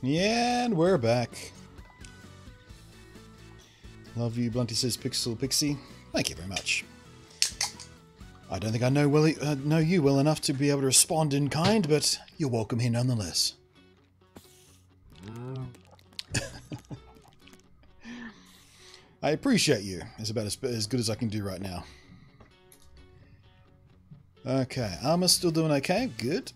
Yeah, and we're back. Love you, Blunty says Pixel Pixie. Thank you very much. I don't think I know you well enough to be able to respond in kind, but you're welcome here nonetheless. I appreciate you. It's about as good as I can do right now. Okay, armor's still doing okay. Good.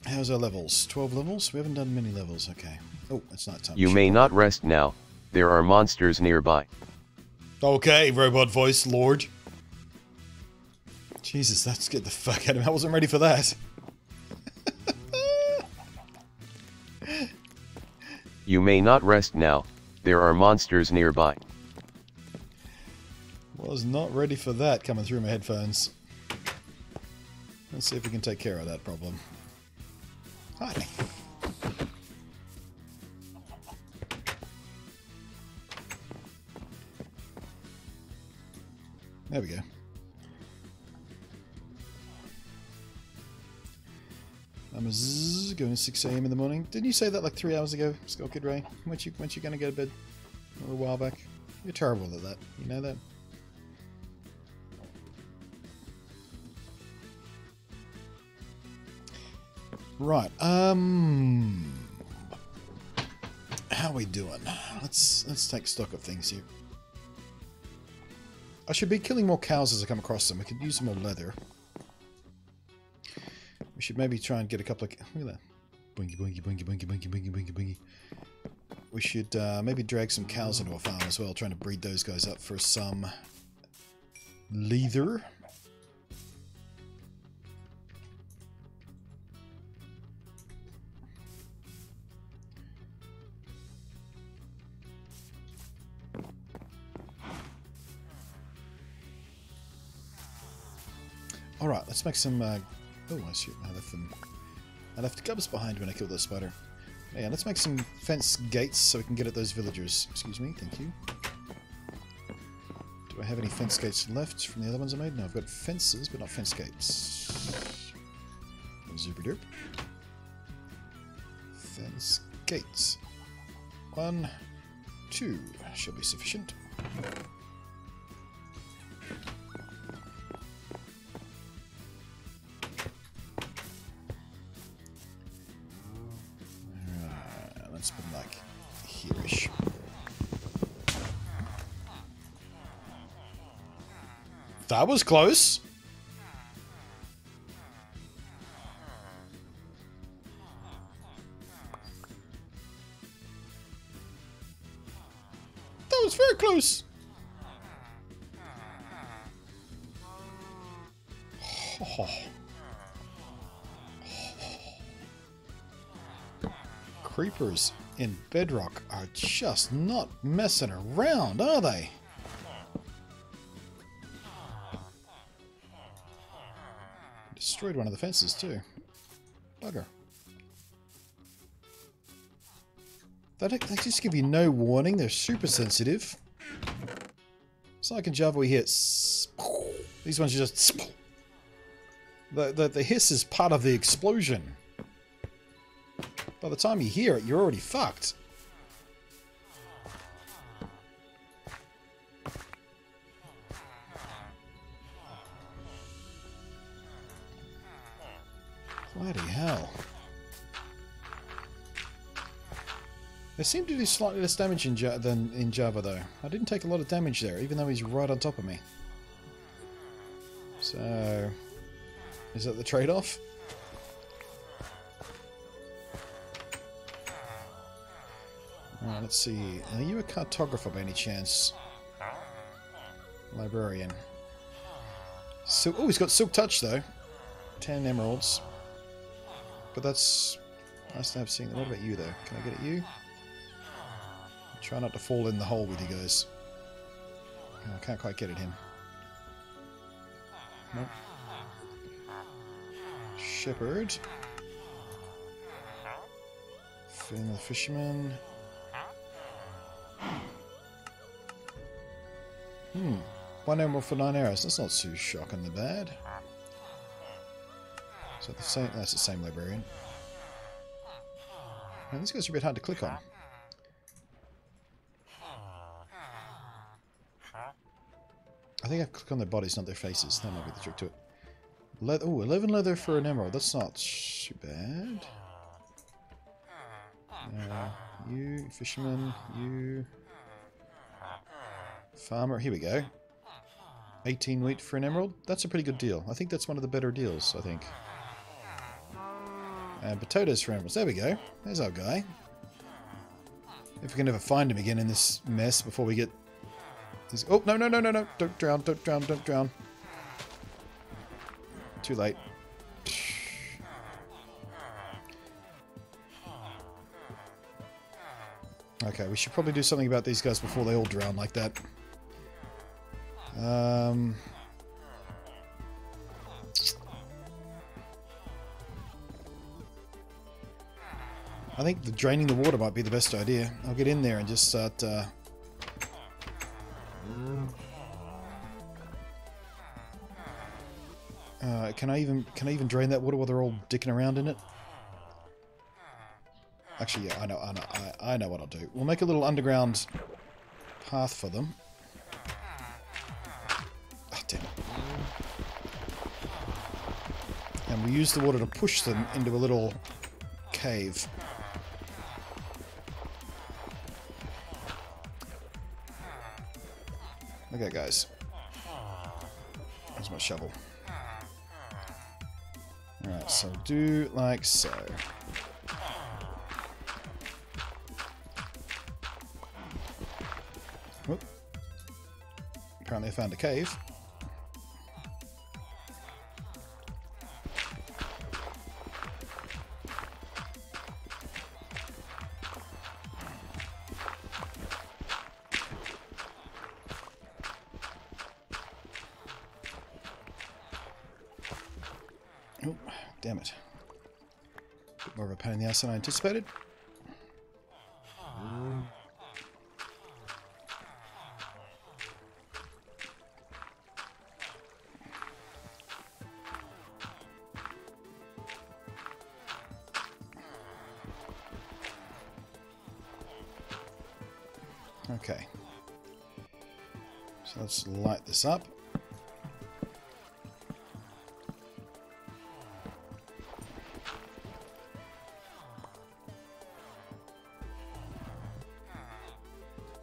How's our levels? 12 levels? We haven't done many levels. Okay. Oh, it's night time. You may not rest now. There are monsters nearby. Okay, robot voice, Lord. Jesus, let's get the fuck out of me. I wasn't ready for that. You may not rest now. There are monsters nearby. Was not ready for that coming through my headphones. Let's see if we can take care of that problem. Hi. There we go. I'm going at 6 AM in the morning. Didn't you say that like 3 hours ago, Skull Kid Ray? Weren't you going to go to bed a little while back? You're terrible at that. You know that? Right. How are we doing? Let's take stock of things here. I should be killing more cows as I come across them. We could use some more leather. We should maybe try and get a couple of... Look at that. Boingy, boingy, boingy, boingy, boingy, boingy, boingy, boingy. We should maybe drag some cows into our farm as well, trying to breed those guys up for some leather. Alright, let's make some... oh, I shoot, I left gubbers behind when I killed that spider. Yeah, let's make some fence gates so we can get at those villagers. Excuse me, thank you. Do I have any fence gates left from the other ones I made? No, I've got fences, but not fence gates. Super derp. Fence gates. 1, 2 should be sufficient. Let's put them like here-ish. That was close. That was very close. Oh. Creepers in Bedrock are just not messing around, are they? Destroyed one of the fences too. Bugger. They just give you no warning. They're super sensitive. It's like in Java we hear these ones are just... The hiss is part of the explosion. By the time you hear it, you're already fucked. Bloody hell. They seem to do slightly less damage than in Java, though. I didn't take a lot of damage there, even though he's right on top of me. So... is that the trade-off? Alright, let's see. Are you a cartographer by any chance? Librarian. So, oh, he's got Silk Touch, though. 10 emeralds. But that's... nice to have seen. What about you, though? Can I get at you? Try not to fall in the hole with you guys. Oh, I can't quite get at him. Nope. Shepherd. Finn the Fisherman. 1 emerald for 9 arrows. That's not too shockingly bad. Is that the same? That's the same librarian. Man, these guys are a bit hard to click on. I think I click on their bodies, not their faces. That might be the trick to it. Oh, 11 leather for an emerald. That's not too bad. You, fisherman, you... Farmer, here we go. 18 wheat for an emerald. That's a pretty good deal. I think that's one of the better deals, I think. And potatoes for emeralds. There we go. There's our guy. If we can ever find him again in this mess before we get... Oh, no, no, no, no, no. Don't drown, don't drown, don't drown. Too late. Okay, we should probably do something about these guys before they all drown like that. I think draining the water might be the best idea. I'll get in there and just start... can I even drain that water while they're all dicking around in it? Actually, yeah, I know what I'll do. We'll make a little underground path for them. Oh, damn it. And we use the water to push them into a little cave. Okay, guys. There's my shovel. Alright, so do like so. Whoop. Apparently I found a cave. Oh, damn it. Bit more of a pain in the ass than I anticipated. Okay. So let's light this up.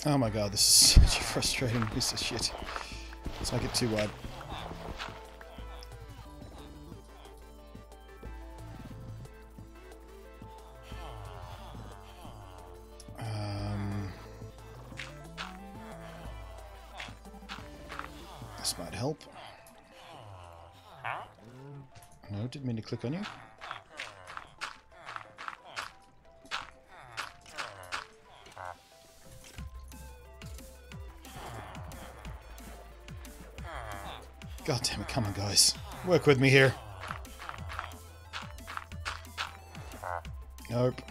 Oh my god, this is such a frustrating piece of shit. Let's make it too wide. This might help. No, didn't mean to click on you. God damn it, come on guys. Work with me here. Nope.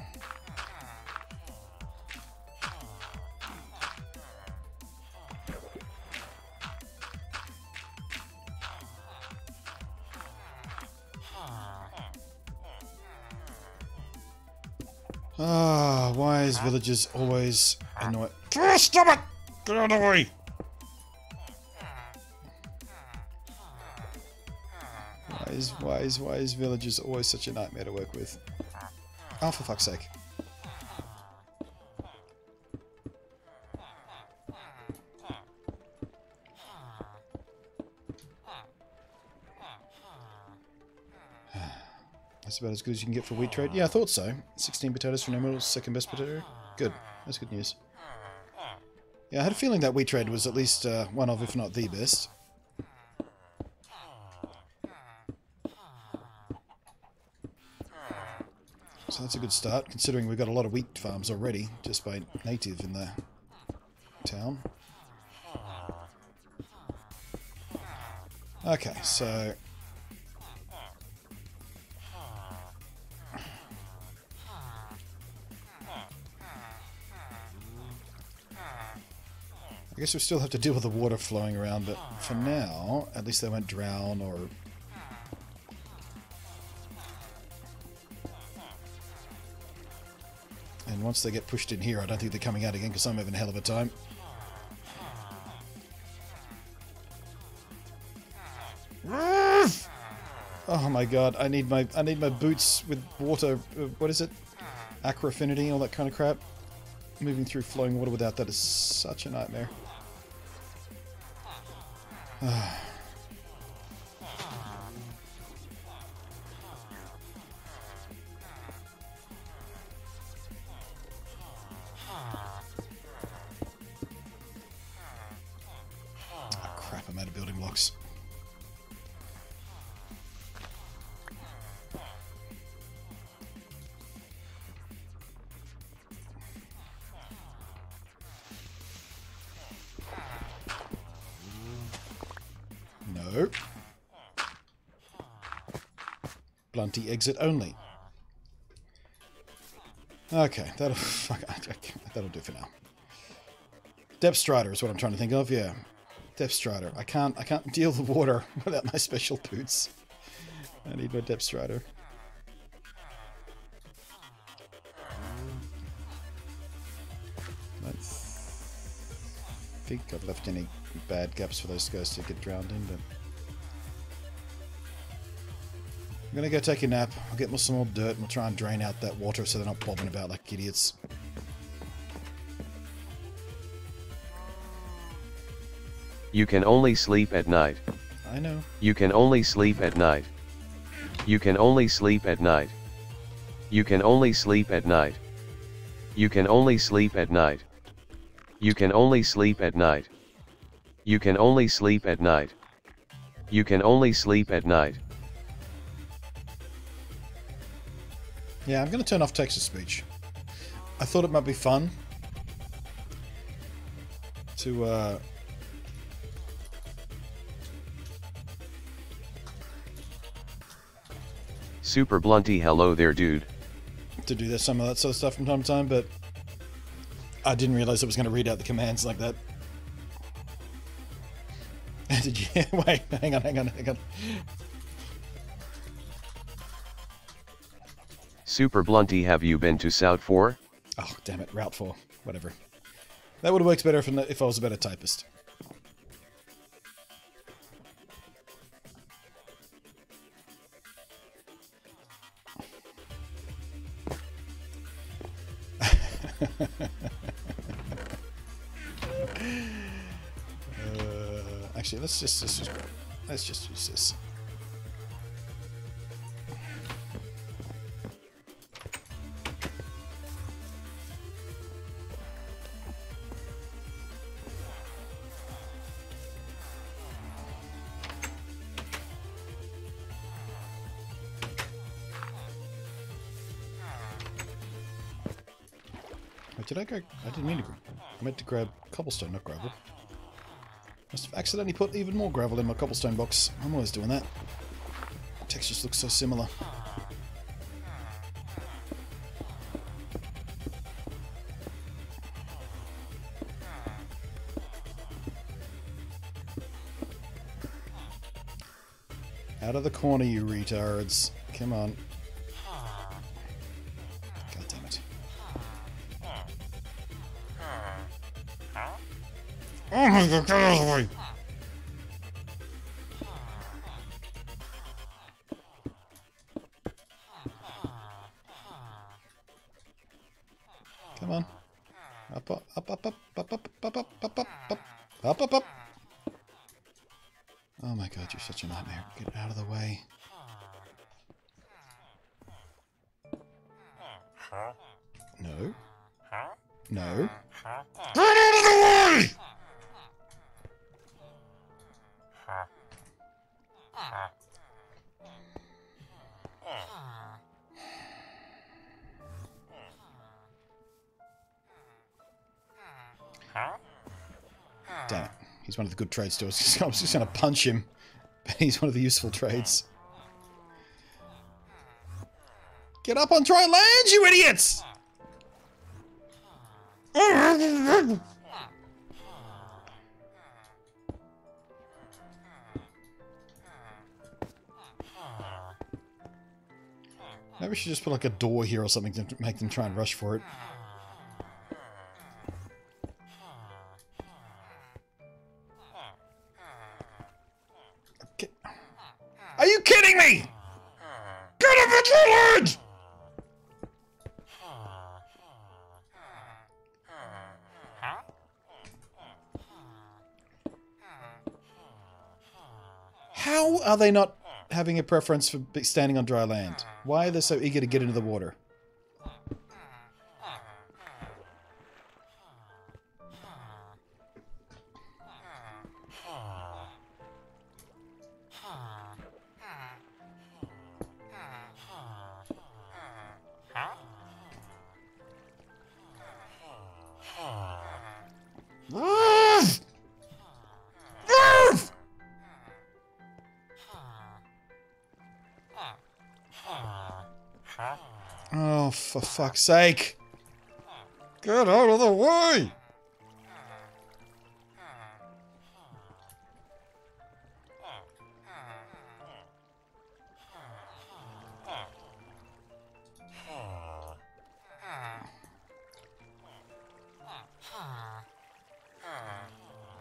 Ah, why is villagers always annoying? Stop it! Get out of the way! Why is villagers always such a nightmare to work with? Oh, for fuck's sake. That's about as good as you can get for wheat trade. Yeah, I thought so. 16 potatoes for an emerald, second best potato. Good. That's good news. Yeah, I had a feeling that wheat trade was at least one of, if not the best. So that's a good start, considering we've got a lot of wheat farms already, just by native in the town. Okay, so... I guess we still have to deal with the water flowing around, but for now, at least they won't drown or... once they get pushed in here, I don't think they're coming out again because I'm having a hell of a time. Oh my god, I need my boots with water. What is it? Aqua affinity, all that kind of crap. Moving through flowing water without that is such a nightmare. Crap, I'm out of building blocks. No. Blunty exit only. Okay, that'll do for now. Depth Strider is what I'm trying to think of, yeah. Depth Strider. I can't deal with water without my special boots. I need my Depth Strider. I don't think I've left any bad gaps for those guys to get drowned in, but I'm gonna go take a nap. I'll get some more dirt and we'll try and drain out that water so they're not bobbing about like idiots. You can only sleep at night. I know. You can only sleep at night. You can only sleep at night. You can only sleep at night. You can only sleep at night. You can only sleep at night. You can only sleep at night. You can only sleep at night. Yeah, I'm going to turn off text-to-speech. I thought it might be fun to Super Blunty, hello there, dude. to do some of that sort of stuff from time to time, but I didn't realize it was going to read out the commands like that. Did you? Wait, hang on. Super Blunty, have you been to South 4? Oh, damn it, Route 4. Whatever. That would have worked better if I was a better typist. Actually, let's just use this. Wait, did I go? I didn't mean to grab. I meant to grab cobblestone, not gravel. Must have accidentally put even more gravel in my cobblestone box. I'm always doing that. The textures look so similar. Out of the corner, you retards. Come on. God damn it. Oh my god, get out of the way! Come on. Up, up, up, up, up, up, up, up, up, up, up, up, up. Oh my god, you're such a nightmare. Get out of the way. No. No. Get out of the way! Damn it. He's one of the good trade stores. I was just going to punch him, but he's one of the useful trades. Get up on dry land, you idiots! Maybe we should just put like a door here or something to make them try and rush for it. kidding me? Get up at your ledge! How are they not having a preference for standing on dry land? Why are they so eager to get into the water? Oh, for fuck's sake. Get out of the way!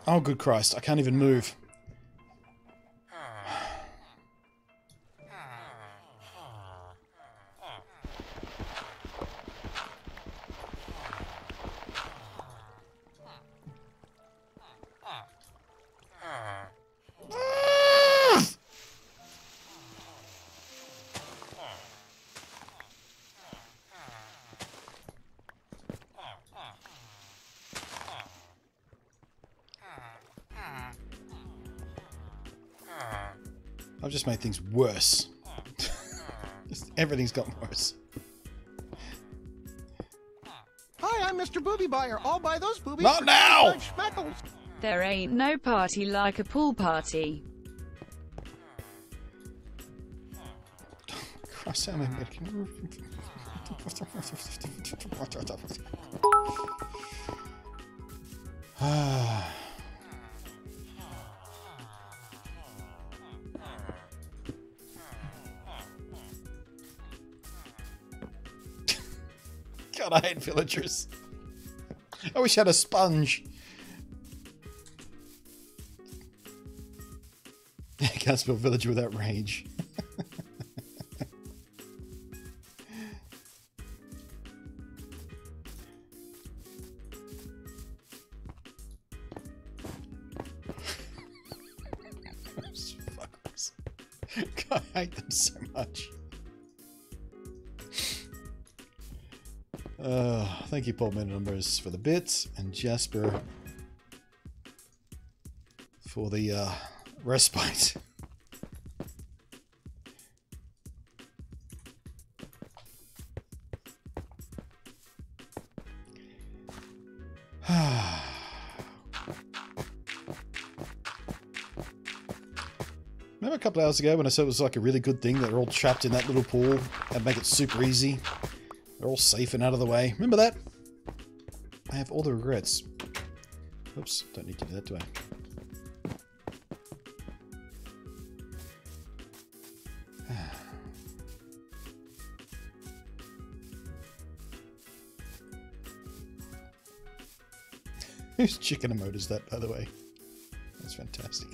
Oh, good Christ, I can't even move. I've just made things worse. Just everything's gotten worse. Hi, I'm Mr. Booby Buyer. I'll buy those boobies. Not now! There ain't no party like a pool party. Cross out my medication. God, I hate villagers. I wish I had a sponge. I can't spell villager without rage. Those fuckers. God, I hate them so much. Thank you, Paul Numbers, for the bits, and Jasper for the respite. Remember a couple of hours ago when I said it was like a really good thing that they're all trapped in that little pool and make it super easy? They're all safe and out of the way. Remember that? I have all the regrets. Oops, don't need to do that, do I? Whose chicken emote is that, by the way? That's fantastic.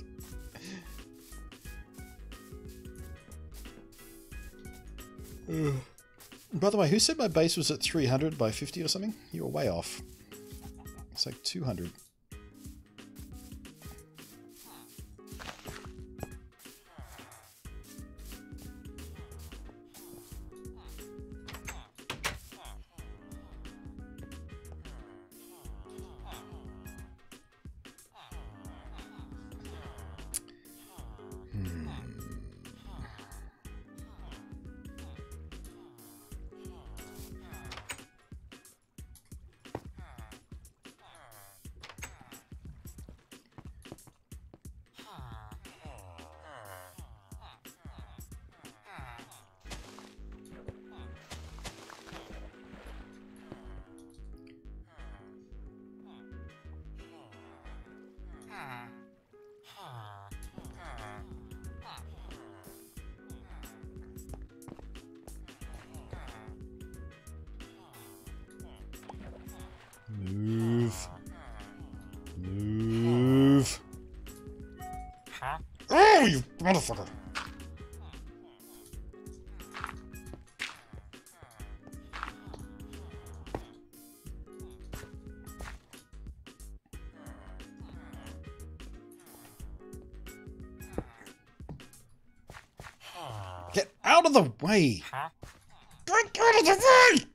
By the way, who said my base was at 300 by 50 or something? You were way off. It's like 200. Move. Move. Oh, you motherfucker. Get out of the way! Get out of the way!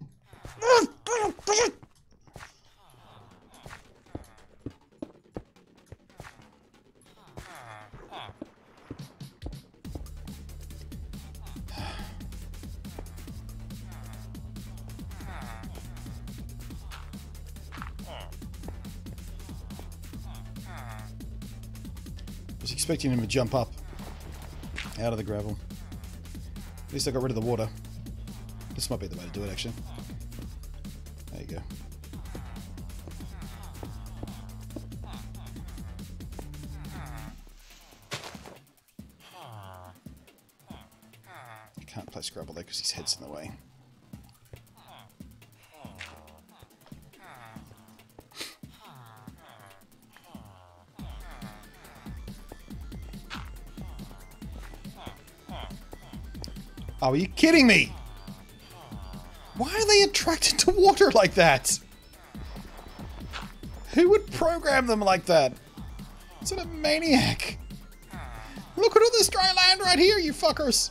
I was expecting him to jump up out of the gravel. At least I got rid of the water. This might be the way to do it, actually. There you go. I can't play Scrabble there because his head's in the way. Oh, are you kidding me? Why are they attracted to water like that? Who would program them like that? It's a maniac. Look at all this dry land right here, you fuckers.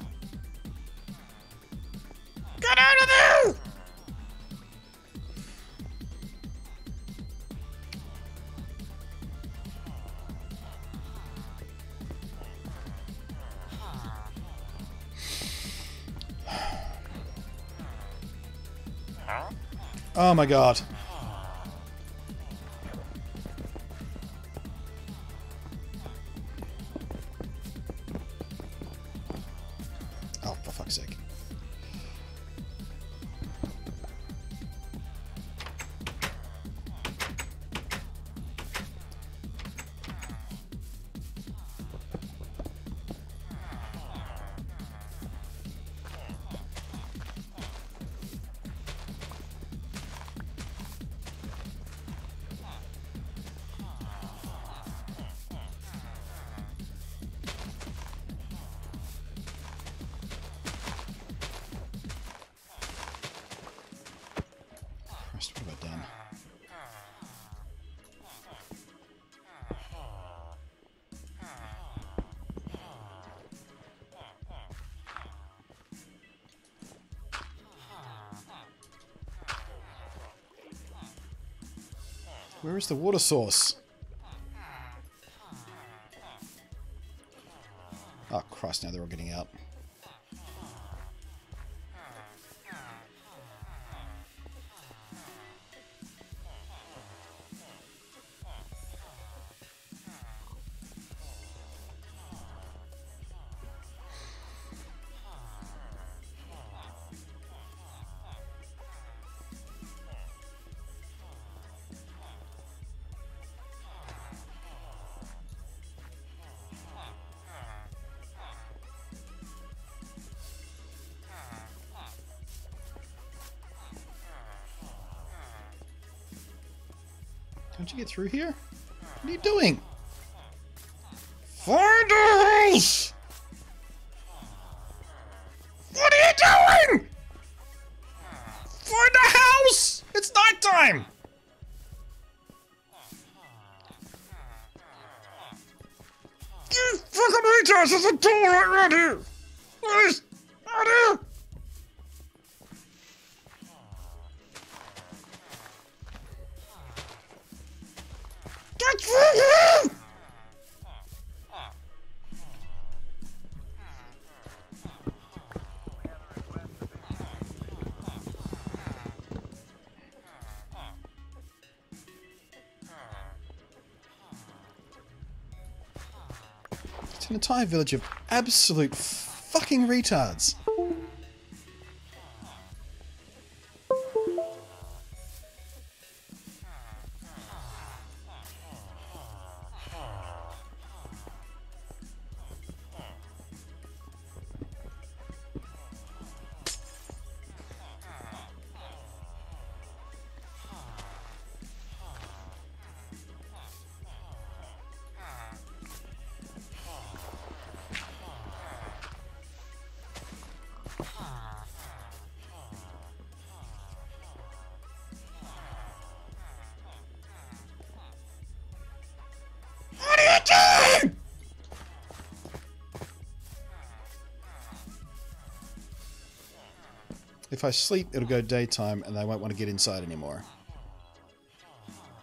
Get out of there! Oh my god. Oh, for fuck's sake. What have I done? Where is the water source? Oh Christ, now they're all getting out. Can't you get through here? What are you doing? Find a house! What are you doing? Find a house! It's nighttime! You fucking retards! There's a door right around here! Please! Out here! Get through here! It's an entire village of absolute fucking retards. if I sleep, it'll go daytime and they won't want to get inside anymore.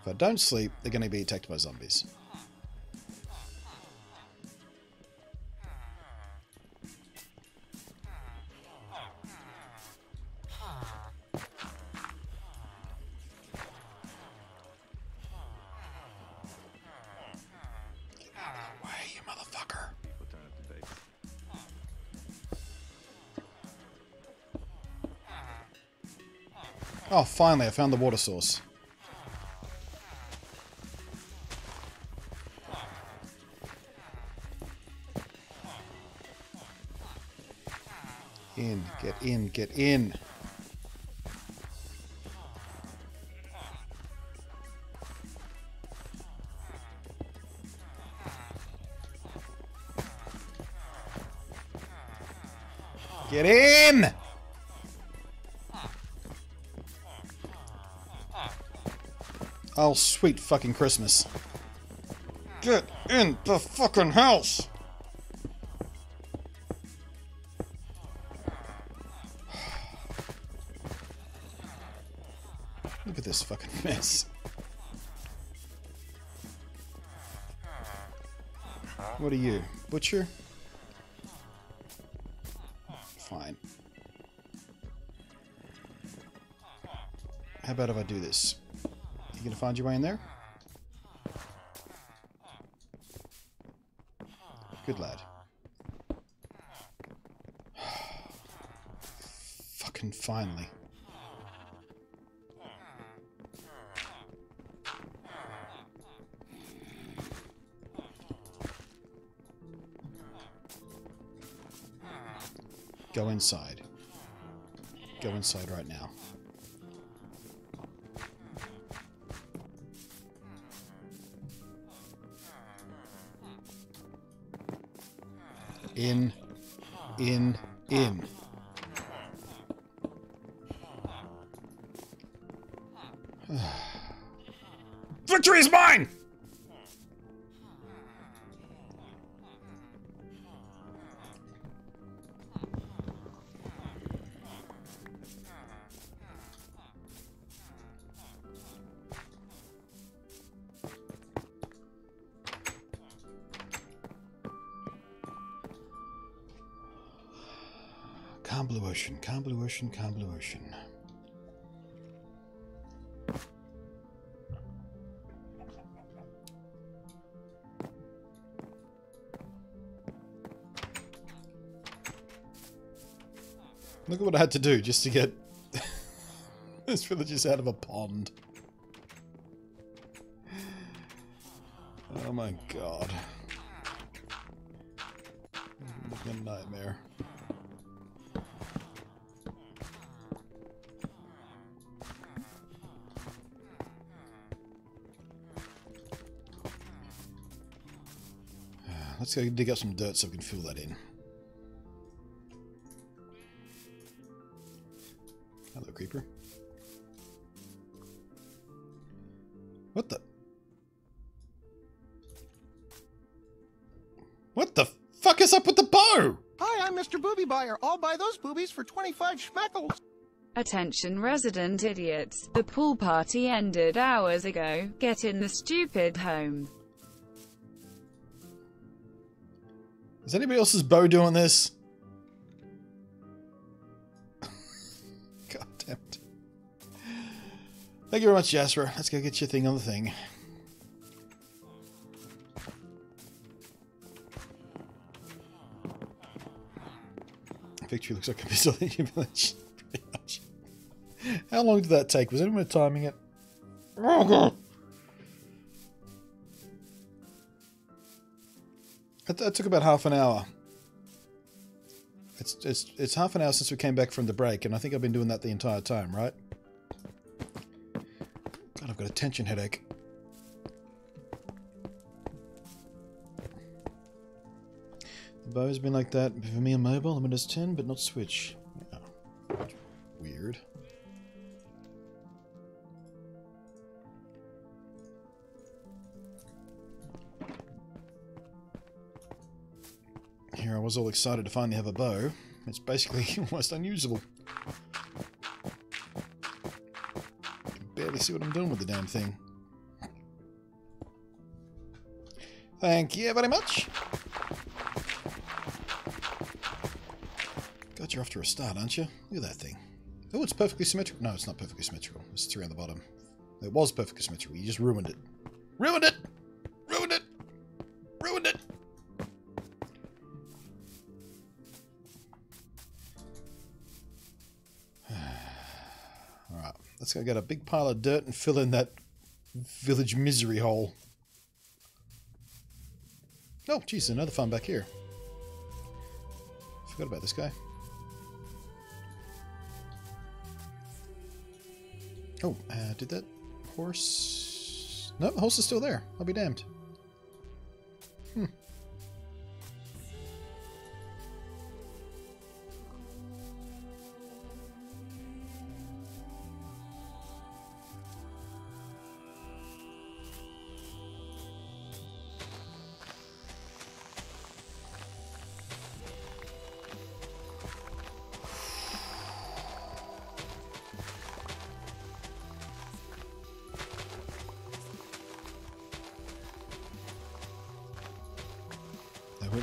If I don't sleep, they're going to be attacked by zombies. Oh, finally, I found the water source. In, get in, get in. Get in! Oh, sweet fucking Christmas. Get in the fucking house! Look at this fucking mess. What are you? Butcher? Fine. How about if I do this? You gonna find your way in there? Good lad. Fucking finally. Go inside. Go inside right now. In. Victory is mine! Calm blue ocean, calm blue ocean, calm blue ocean. Look at what I had to do just to get this villagers out of a pond. Oh my god. What a nightmare. Let's go dig up some dirt so we can fill that in. Hello, creeper. What the? What the fuck is up with the bow? Hi, I'm Mr. Booby Buyer. I'll buy those boobies for 25 schmeckles. Attention resident idiots. The pool party ended hours ago. Get in the stupid home. Is anybody else's bow doing this? God damn it. Thank you very much, Jasper. Let's go get your thing on the thing. Victory looks like a missile in your village. Pretty much. How long did that take? Was anyone timing it? Oh god! That took about half an hour. It's half an hour since we came back from the break, and I think I've been doing that the entire time, right? God, I've got a tension headache. The bow's been like that for me on mobile, on Windows 10, but not Switch. Yeah. Weird. Here I was all excited to finally have a bow. It's basically almost unusable. see what I'm doing with the damn thing. Thank you very much. God, you're off to a start, aren't you? Look at that thing. Oh, it's perfectly symmetrical. No, it's not perfectly symmetrical. It's 3 on the bottom. It was perfectly symmetrical. You just ruined it. Ruined it! Ruined it! Ruined it! Alright, let's go get a big pile of dirt and fill in that village misery hole. Oh, geez, another farm back here. Forgot about this guy. Oh, did that horse... No, the horse is still there. I'll be damned. Hmm.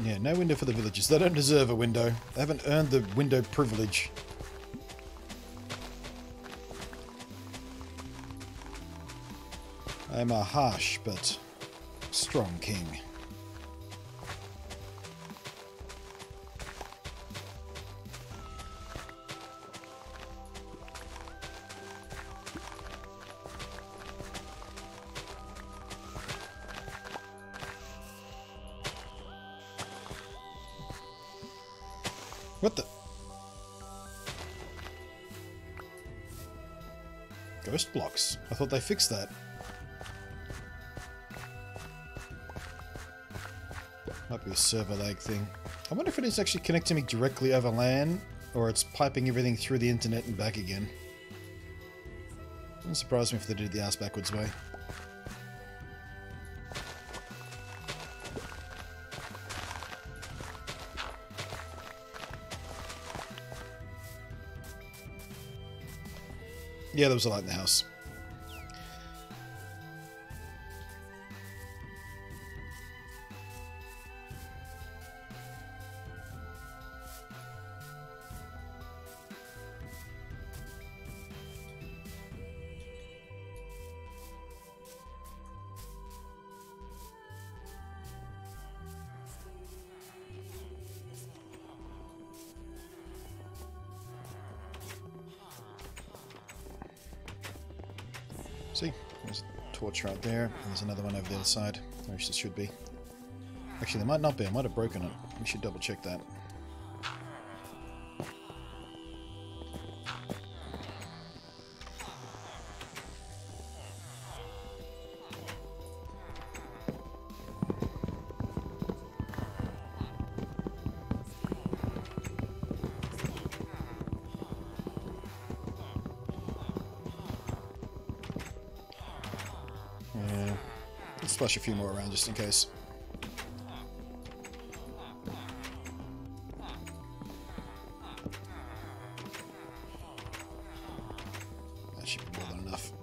Yeah, no window for the villagers. They don't deserve a window. They haven't earned the window privilege. I am a harsh but strong king. What the? Ghost blocks. I thought they fixed that. Might be a server lag thing. I wonder if it is actually connecting me directly over LAN, or it's piping everything through the internet and back again. Wouldn't surprise me if they did it the ass backwards way. Yeah, there was a light in the house. See, there's a torch right there, and there's another one over the other side. Or it should be. Actually, there might not be. I might have broken it. We should double check that. Let's splash a few more around just in case. That should be more than enough.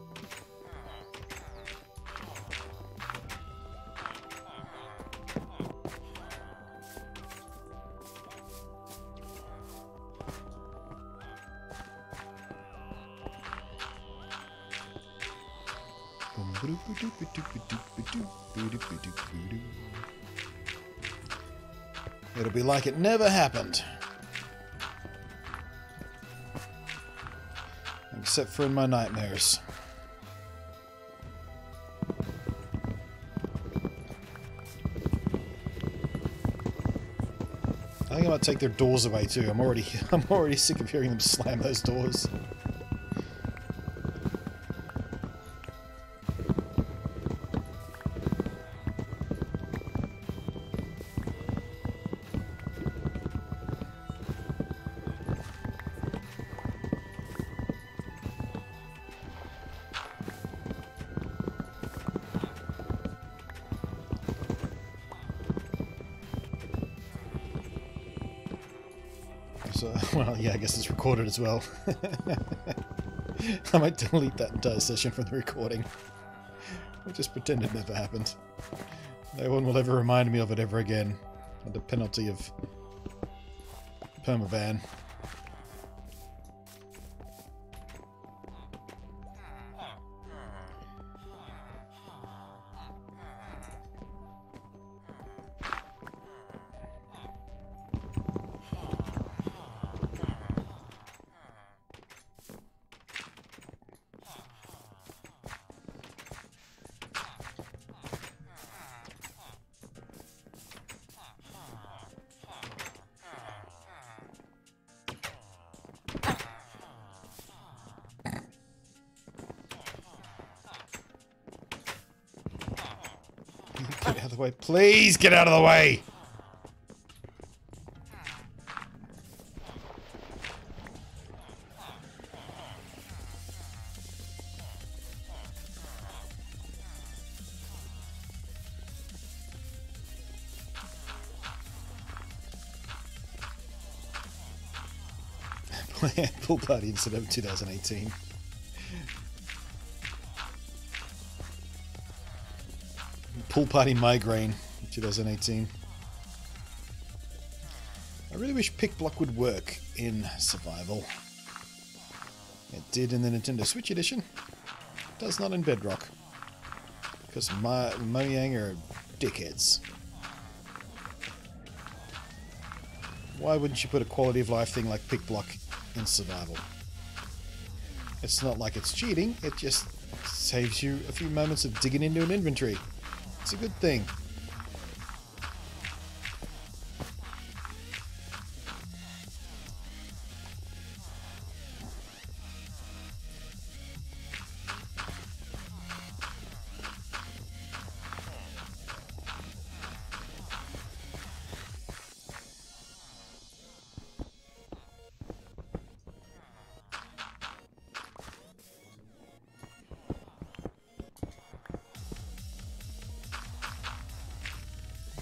It'll be like it never happened. Except for in my nightmares. I think I might take their doors away too. I'm already sick of hearing them slam those doors. So, well, yeah, I guess it's recorded as well. I might delete that entire session from the recording. Or just pretend it never happened. No one will ever remind me of it ever again. Under penalty of permaban. Get out of the way. Please get out of the way! Pool party incident of 2018. Pool party migraine, 2018. I really wish pick block would work in survival. It did in the Nintendo Switch edition. It does not in Bedrock. Because Mojang are dickheads. Why wouldn't you put a quality of life thing like pick block in survival? It's not like it's cheating, it just saves you a few moments of digging into an inventory. It's a good thing.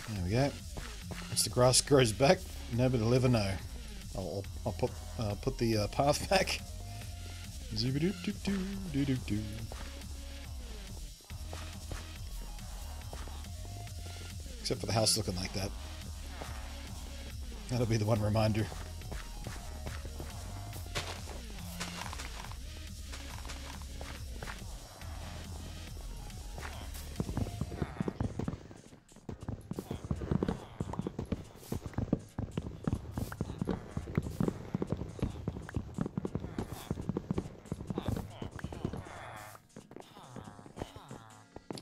There we go. Once the grass grows back, nobody will ever know. I'll put the path back. Zooba-doo-doo-doo-doo-doo-doo. Except for the house looking like that. That'll be the one reminder.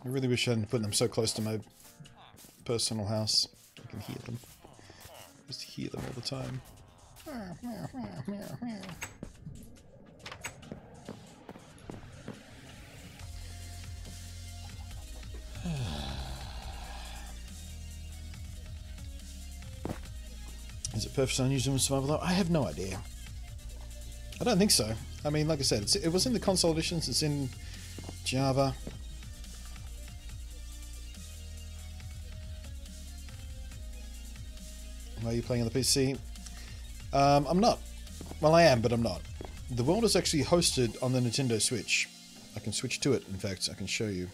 I really wish I hadn't put them so close to my personal house. I can hear them. Just hear them all the time. Is it purpose unusual in survival though? I have no idea. I don't think so. I mean, like I said, it was in the console editions, it's in Java. Are you playing on the PC? I'm not. Well, I am, but I'm not. The world is actually hosted on the Nintendo Switch. I can switch to it, in fact, I can show you.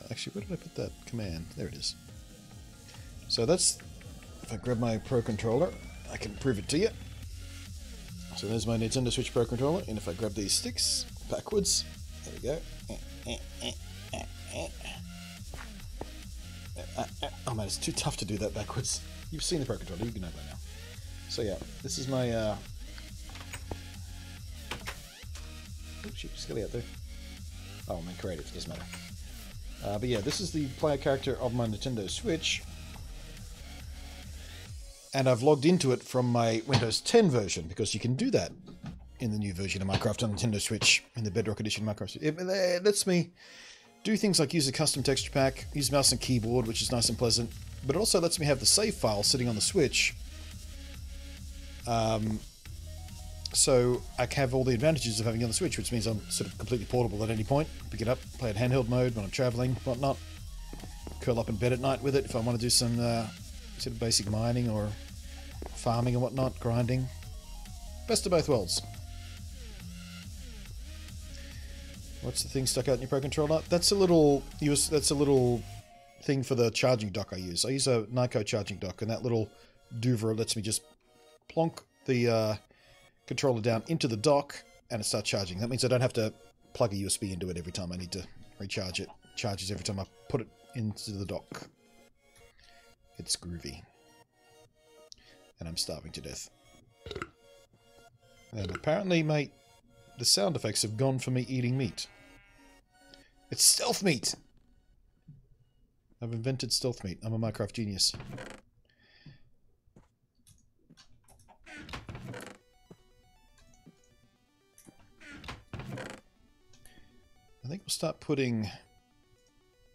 Actually, where did I put that command? There it is. So that's... If I grab my Pro Controller, I can prove it to you. So there's my Nintendo Switch Pro Controller, and if I grab these sticks backwards, there we go. Oh man, it's too tough to do that backwards. You've seen the Pro Controller, you can know by now. So yeah, this is my... Oh shoot, Skelly out there. Oh, I'm in creative, doesn't matter. But yeah, this is the player character of my Nintendo Switch. And I've logged into it from my Windows 10 version, because you can do that in the new version of Minecraft on Nintendo Switch, in the Bedrock edition of Minecraft. It lets me do things like use a custom texture pack, use mouse and keyboard, which is nice and pleasant, but it also lets me have the save file sitting on the Switch. So I can have all the advantages of having it on the Switch, which means I'm sort of completely portable at any point. Pick it up, play it handheld mode when I'm traveling, whatnot. Curl up in bed at night with it if I want to do some sort of basic mining or farming and whatnot, grinding. Best of both worlds. What's the thing stuck out in your Pro Controller? That's a little that's a little thing for the charging dock I use. I use a Nyko charging dock, and that little Douvre lets me just plonk the controller down into the dock, and it starts charging. That means I don't have to plug a USB into it every time I need to recharge it. It charges every time I put it into the dock. It's groovy. And I'm starving to death. And apparently the sound effects have gone for me eating meat. It's stealth meat! I've invented stealth meat. I'm a Minecraft genius. I think we'll start putting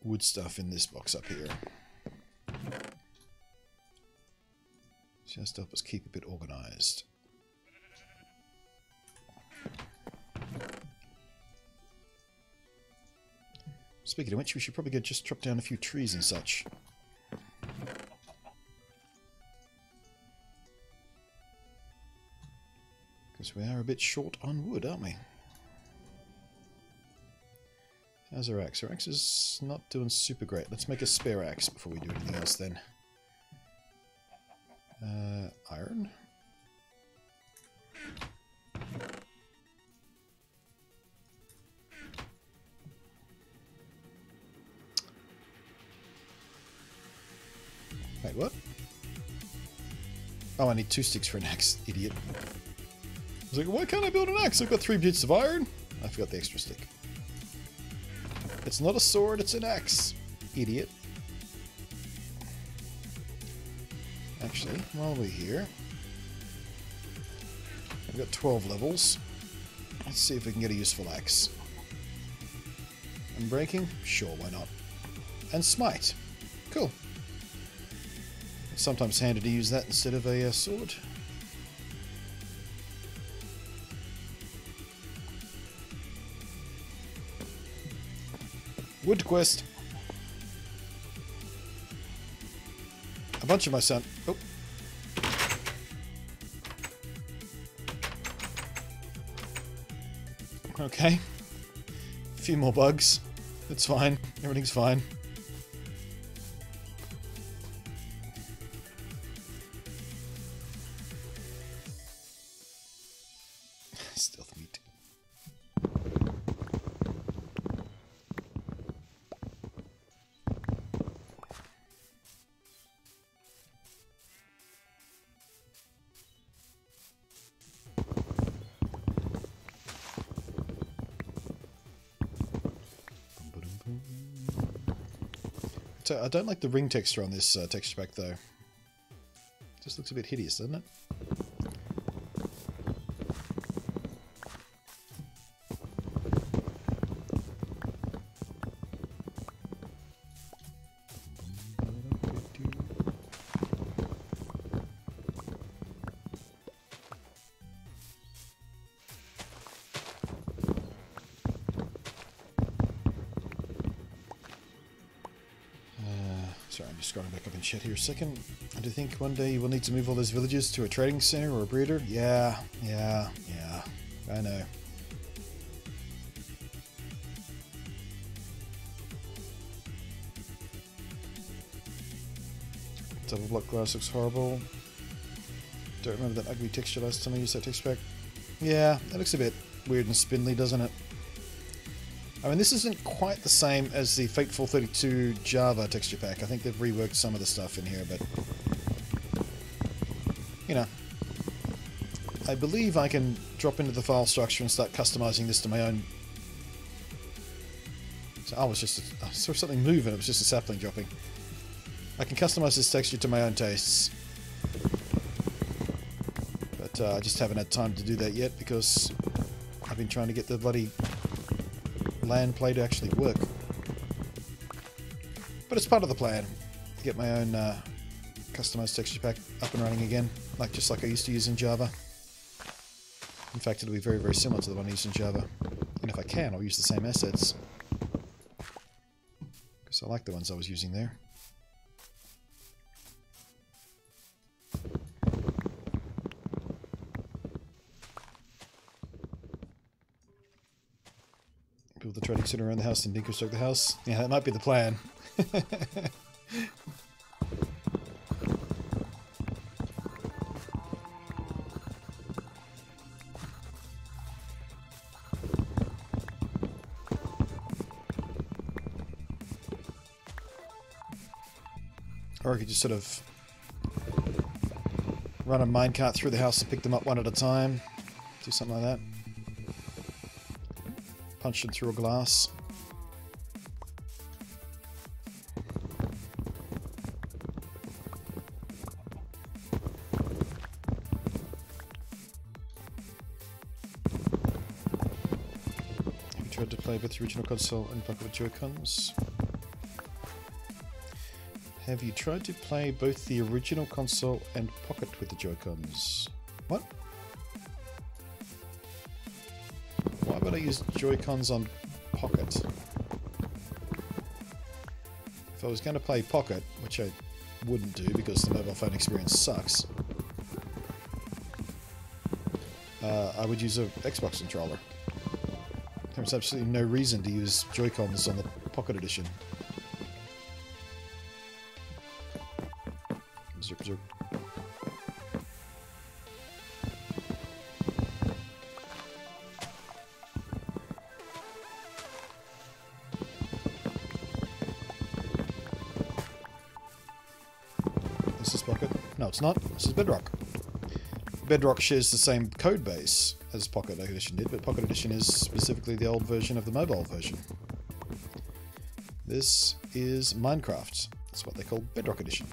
wood stuff in this box up here. Just to help us keep a bit organized. Speaking of which, we should probably just chop down a few trees and such. Because we are a bit short on wood, aren't we? How's our axe? Our axe is not doing super great. Let's make a spare axe before we do anything else then. Iron? Wait, what? Oh, I need 2 sticks for an axe, idiot. I was like, why can't I build an axe? I've got 3 bits of iron. I forgot the extra stick. It's not a sword, it's an axe, idiot. Actually, while we're here, I've got 12 levels. Let's see if we can get a useful axe. Unbreaking? Sure, why not? And smite. Cool. It's sometimes handy to use that instead of a sword. Wood quest. A bunch of my son. Oh. Okay. A few more bugs. It's fine. Everything's fine. Stealth meat. So I don't like the ring texture on this texture pack though. Just looks a bit hideous, doesn't it? Sorry, I'm just scrolling back up in chat here a second. I do think one day we'll need to move all those villages to a trading center or a breeder. Yeah. I know. Double block glass looks horrible. Don't remember that ugly texture last time I used that texture pack. Yeah, that looks a bit weird and spindly, doesn't it? I mean, this isn't quite the same as the Fateful 32 Java texture pack. I think they've reworked some of the stuff in here, but... you know. I believe I can drop into the file structure and start customizing this to my own... So I saw something move and it was just a sapling dropping. I can customize this texture to my own tastes. But I just haven't had time to do that yet because I've been trying to get the bloody land play to actually work. But it's part of the plan to get my own customized texture pack up and running again, just like I used to use in Java. In fact, it'll be very, very similar to the one I used in Java. And if I can, I'll use the same assets. Because I like the ones I was using there. Build the trading center around the house and deconstruct the house. Yeah, that might be the plan. Or I could just sort of run a minecart through the house and pick them up one at a time. Do something like that. Punch them through a glass. Have you tried to play both the original console and Pocket with Joy-Cons? Have you tried to play both the original console and Pocket with the Joy-Cons? What? Why would I use Joy-Cons on Pocket? If I was going to play Pocket, which I wouldn't do because the mobile phone experience sucks, I would use an Xbox controller. There's absolutely no reason to use Joy-Cons on the Pocket Edition. Zerp, zerp. This is Pocket? No, it's not. This is Bedrock. Bedrock shares the same code base as Pocket Edition did, but Pocket Edition is specifically the old version of the mobile version. This is Minecraft. That's what they call Bedrock Edition.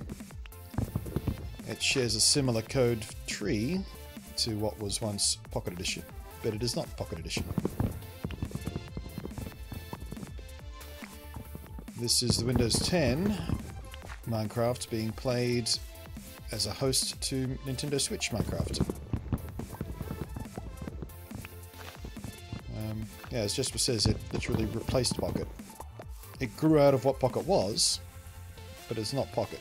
It shares a similar code tree to what was once Pocket Edition, but it is not Pocket Edition. This is the Windows 10 Minecraft being played as a host to Nintendo Switch Minecraft. Yeah, as Jesper says, it literally replaced Pocket. It grew out of what Pocket was, but it's not Pocket.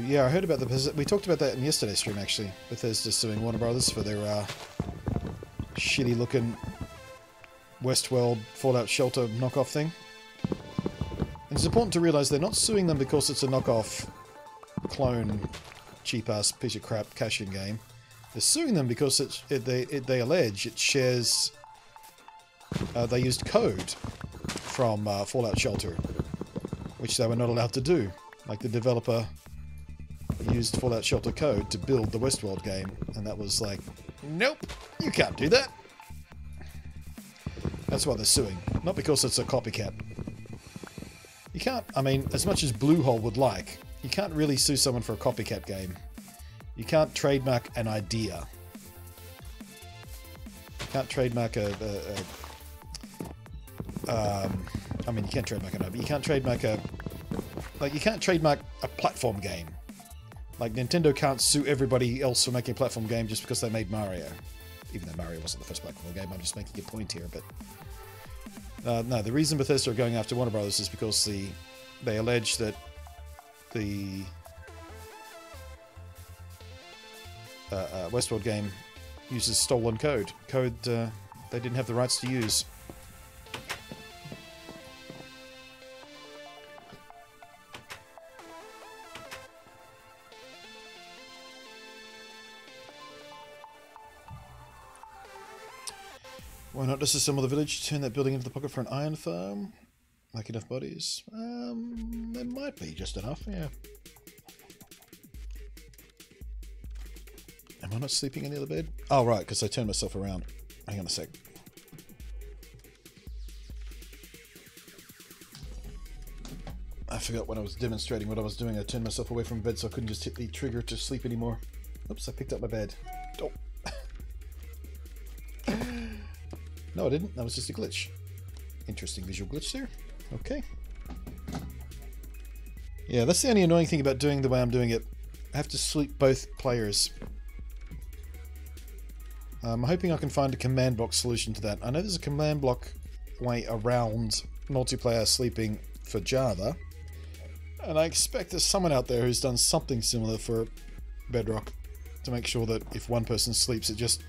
Yeah, I heard about the... We talked about that in yesterday's stream, actually. Bethesda suing Warner Brothers for their shitty-looking Westworld Fallout Shelter knockoff thing. And it's important to realise they're not suing them because it's a knockoff, clone, cheap-ass piece of crap cash-in game. They're suing them because they allege it shares... they used code from Fallout Shelter, which they were not allowed to do. Like, the developer used Fallout Shelter code to build the Westworld game, and that was like, nope, you can't do that. That's why they're suing, not because it's a copycat. You can't, I mean, as much as Bluehole would like, you can't really sue someone for a copycat game. You can't trademark an idea. You can't trademark I mean, you can trademark an idea, but you can't trademark you can't trademark a platform game. Like, Nintendo can't sue everybody else for making a platform game just because they made Mario. Even though Mario wasn't the first platform game, I'm just making a point here, but... no, the reason Bethesda are going after Warner Brothers is because they allege that the Westworld game uses stolen code. Code they didn't have the rights to use. Why not disassemble the village, turn that building into the Pocket for an iron farm? Like enough bodies? There might be just enough, yeah. Am I not sleeping in the other bed? Oh, right, because I turned myself around. Hang on a sec. I forgot when I was demonstrating what I was doing. I turned myself away from bed so I couldn't just hit the trigger to sleep anymore. Oops, I picked up my bed. Oh. No, I didn't. That was just a glitch. Interesting visual glitch there. Okay. Yeah, that's the only annoying thing about doing the way I'm doing it. I have to sleep both players. I'm hoping I can find a command block solution to that. I know there's a command block way around multiplayer sleeping for Java. And I expect there's someone out there who's done something similar for Bedrock to make sure that if one person sleeps, it just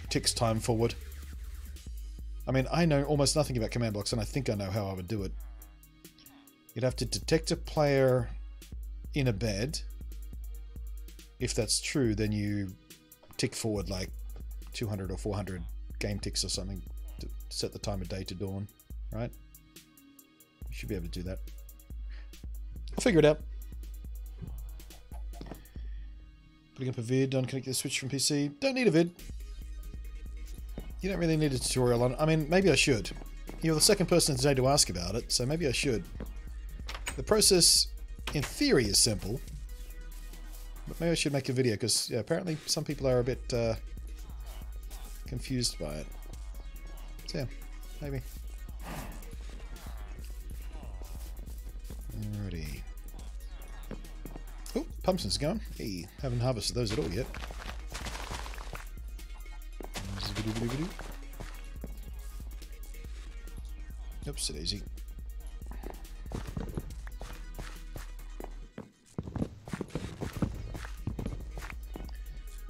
ticks time forward. I mean, I know almost nothing about command blocks, and I think I know how I would do it. You'd have to detect a player in a bed. If that's true, then you tick forward like 200 or 400 game ticks or something to set the time of day to dawn, right? You should be able to do that. I'll figure it out. Putting up a vid, unconnect the switch from PC. Don't need a vid. You don't really need a tutorial on it. I mean, maybe I should. You're the second person today to ask about it, so maybe I should. The process, in theory, is simple. But maybe I should make a video, because yeah, apparently some people are a bit confused by it. So yeah, maybe. Alrighty. Oh, pumpkins going. Hey, haven't harvested those at all yet. Oops, daisy.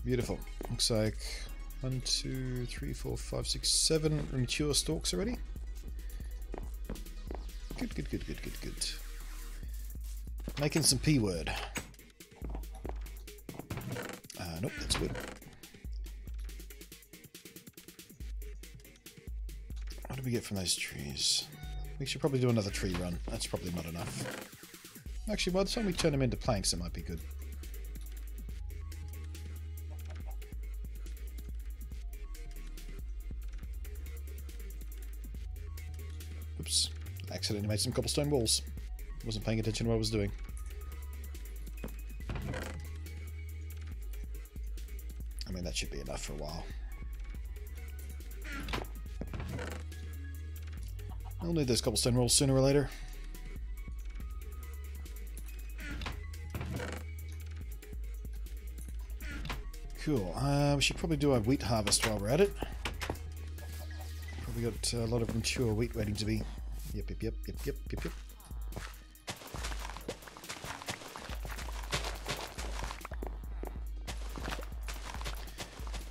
Beautiful. Looks like 1, 2, 3, 4, 5, 6, 7 mature stalks already. Good, good, good, good, good, good. Making some P word. Nope, that's wood. What do we get from those trees? We should probably do another tree run. That's probably not enough. Actually, by the time we turn them into planks, it might be good. Oops. I accidentally made some cobblestone walls. Wasn't paying attention to what I was doing. I mean, that should be enough for a while. I'll need those cobblestone walls sooner or later. Cool. We should probably do a wheat harvest while we're at it. Probably got a lot of mature wheat waiting to be... Yep.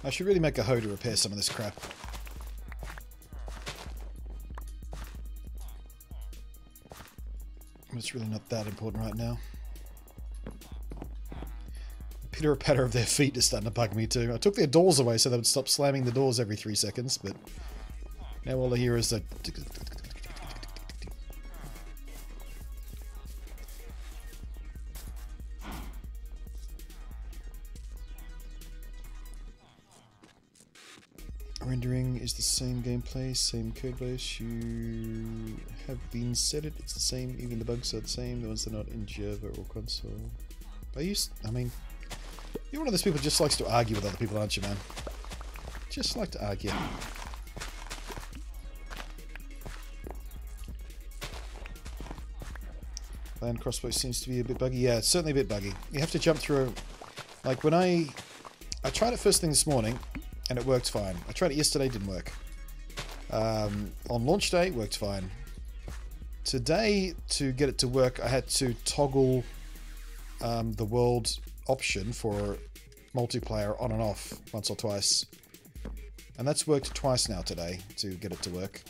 I should really make a hoe to repair some of this crap. It's really not that important right now. The pitter-patter of their feet is starting to bug me too. I took their doors away so they would stop slamming the doors every 3 seconds, but now all I hear is the... Rendering is the same gameplay, same codebase. You have been said it. It's the same. Even the bugs are the same. The ones that are not in Java or console. I mean, you're one of those people who just likes to argue with other people, aren't you, man? Just like to argue. Land crossbow seems to be a bit buggy. Yeah, it's certainly a bit buggy. You have to jump through. Like when I tried it first thing this morning. And it worked fine. I tried it yesterday, didn't work. On launch day, it worked fine. Today, to get it to work, I had to toggle the world option for multiplayer on and off once or twice. And that's worked twice now today to get it to work.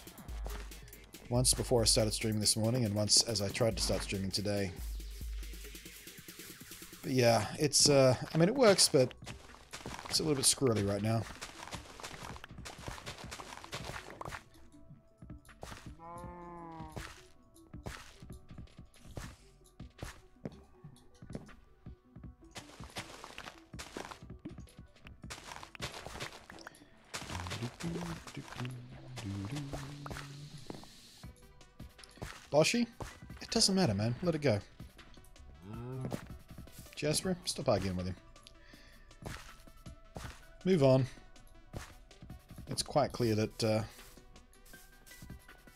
Once before I started streaming this morning, and once as I tried to start streaming today. But yeah, it's, I mean, it works, but it's a little bit squirrely right now. Boshy? It doesn't matter, man. Let it go. Jasper, stop arguing with him. Move on. It's quite clear that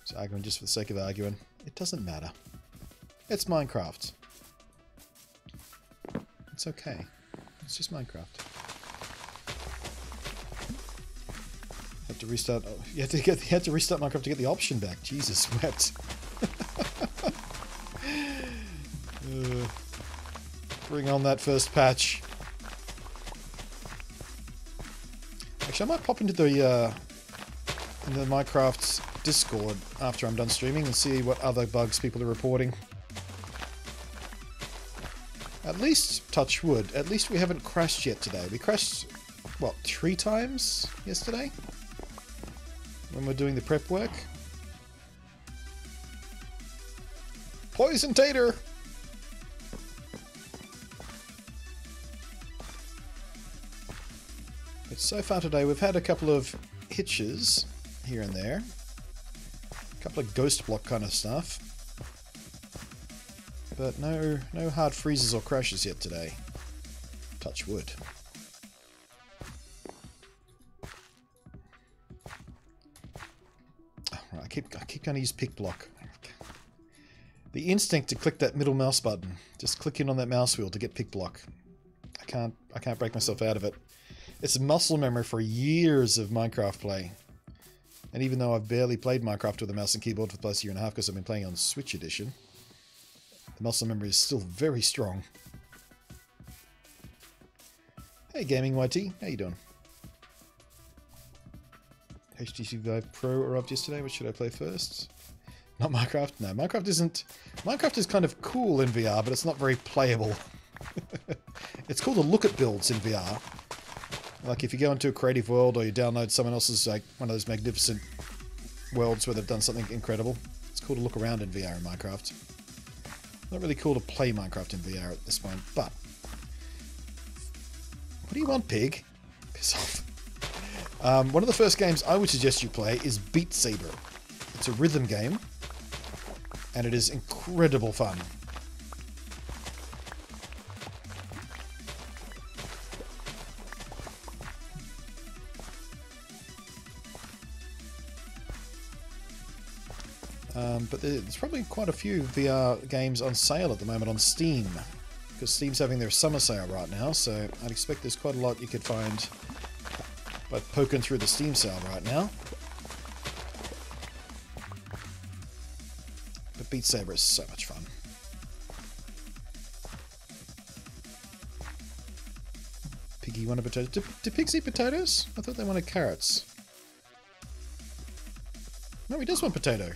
it's arguing just for the sake of arguing. It doesn't matter. It's Minecraft. It's okay. It's just Minecraft. Have to restart. Oh, you had to restart Minecraft to get the option back. Jesus wept. Bring on that first patch. Actually, I might pop into the Minecraft Discord after I'm done streaming and see what other bugs people are reporting. At least, touch wood, at least we haven't crashed yet today. We crashed, what, 3 times yesterday? When we're doing the prep work. Poison tater! But so far today we've had a couple of hitches here and there. A couple of ghost block kind of stuff. But no hard freezes or crashes yet today. Touch wood. Oh, right, I keep going to use pick block. The instinct to click that middle mouse button. Just click in on that mouse wheel to get pick block. I can't break myself out of it. It's muscle memory for years of Minecraft play. And even though I've barely played Minecraft with a mouse and keyboard for the past year and a half because I've been playing on Switch Edition, the muscle memory is still very strong. Hey Gaming YT, how you doing? HTC Vive Pro arrived yesterday. What should I play first? Not Minecraft? No, Minecraft isn't... Minecraft is kind of cool in VR, but it's not very playable. It's cool to look at builds in VR. Like if you go into a creative world or you download someone else's, like, one of those magnificent worlds where they've done something incredible. It's cool to look around in VR in Minecraft. Not really cool to play Minecraft in VR at this point, but... What do you want, pig? Piss off. One of the first games I would suggest you play is Beat Saber. It's a rhythm game, and it is incredible fun. But there's probably quite a few VR games on sale at the moment on Steam, because Steam's having their summer sale right now, so I'd expect there's quite a lot you could find by poking through the Steam sale right now. But Beat Saber is so much fun. Piggy wanted potatoes. Do pigs eat potatoes? I thought they wanted carrots. No, he does want potato.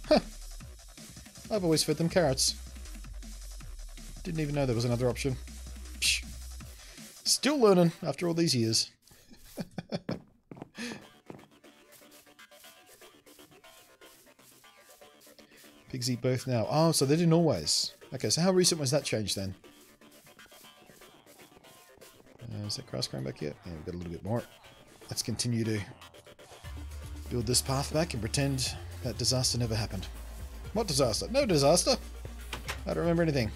Huh. I've always fed them carrots. Didn't even know there was another option. Psh. Still learning after all these years. Pigs eat both now. Oh, so they didn't always. Okay, so how recent was that change then? Is that grass growing back yet? Yeah, we've got a little bit more. Let's continue to build this path back and pretend that disaster never happened. What disaster? No disaster! I don't remember anything.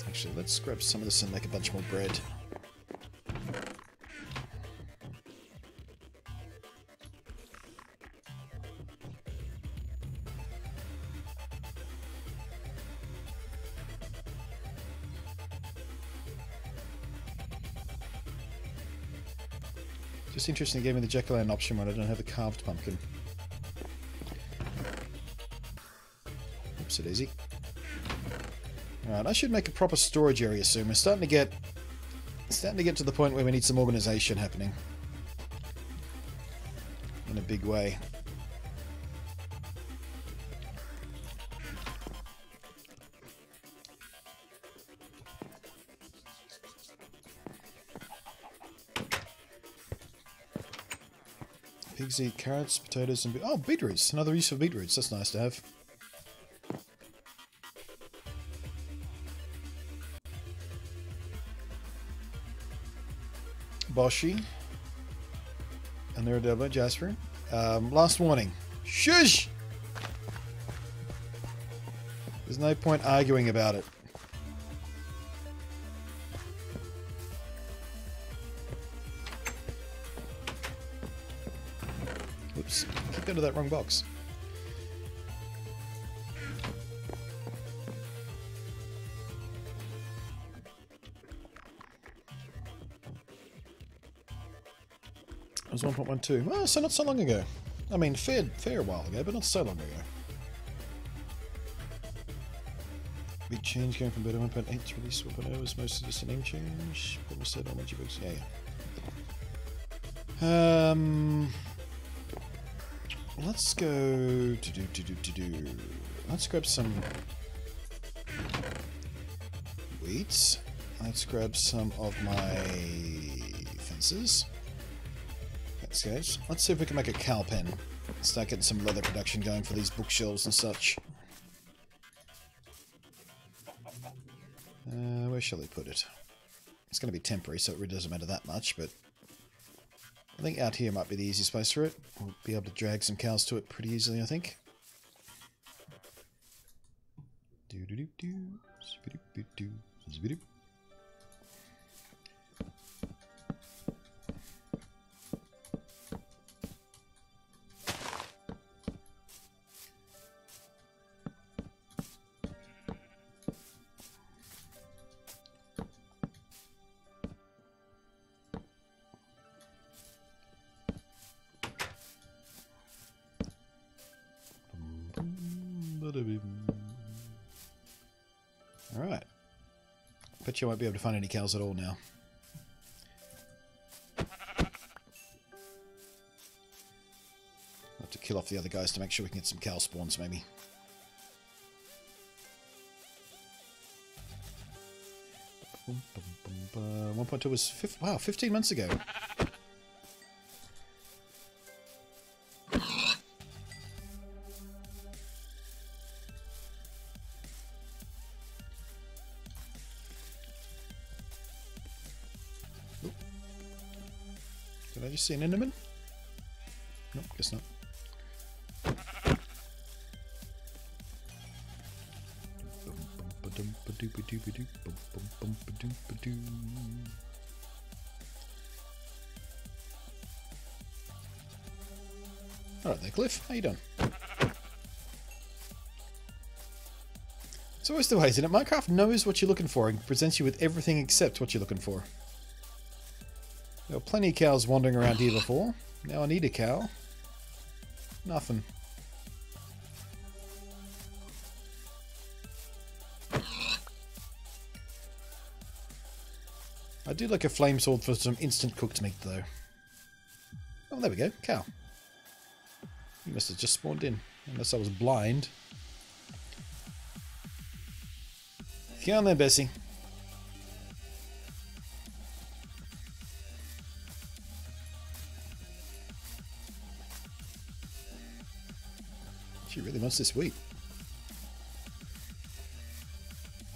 Actually, let's grab some of this and make a bunch more bread. Just interesting, they gave me the jack-o'-lantern option when I don't have a carved pumpkin. Oops, it easy. Alright, I should make a proper storage area soon. We're starting to get to the point where we need some organization happening. In a big way. Pigs eat carrots, potatoes, and... Oh, beetroots! Another use for beetroots. That's nice to have. Boshi. And there are Jasper. Last warning. Shush! There's no point arguing about it. Oops, Oops, keep going to that wrong box. It was 1.12. Well, so not so long ago. I mean, fair while ago, but not so long ago. Big change going from beta 1.8 to release 1.0 was mostly just a name change. Probably said on the books. Yeah. Let's go to Let's grab some wheat. Let's grab some of my fences. That's good. Let's see if we can make a cow pen. Start getting some leather production going for these bookshelves and such. Where shall we put it? It's going to be temporary, so it really doesn't matter that much, but I think out here might be the easiest place for it. We'll be able to drag some cows to it pretty easily, I think. Alright. Bet you won't be able to find any cows at all now. I'll have to kill off the other guys to make sure we can get some cow spawns, maybe. Bum, bum, bum, 1.2 was 15 months ago. Did I just see an Enderman? Nope, guess not. Alright there, Cliff. How you doing? It's always the way, isn't it? Minecraft knows what you're looking for and presents you with everything except what you're looking for. There were plenty of cows wandering around here before. Now I need a cow. Nothing. I do like a flame sword for some instant cooked meat, though. Oh, there we go. Cow. You must have just spawned in. Unless I was blind. Get on there, Bessie. She really wants this wheat.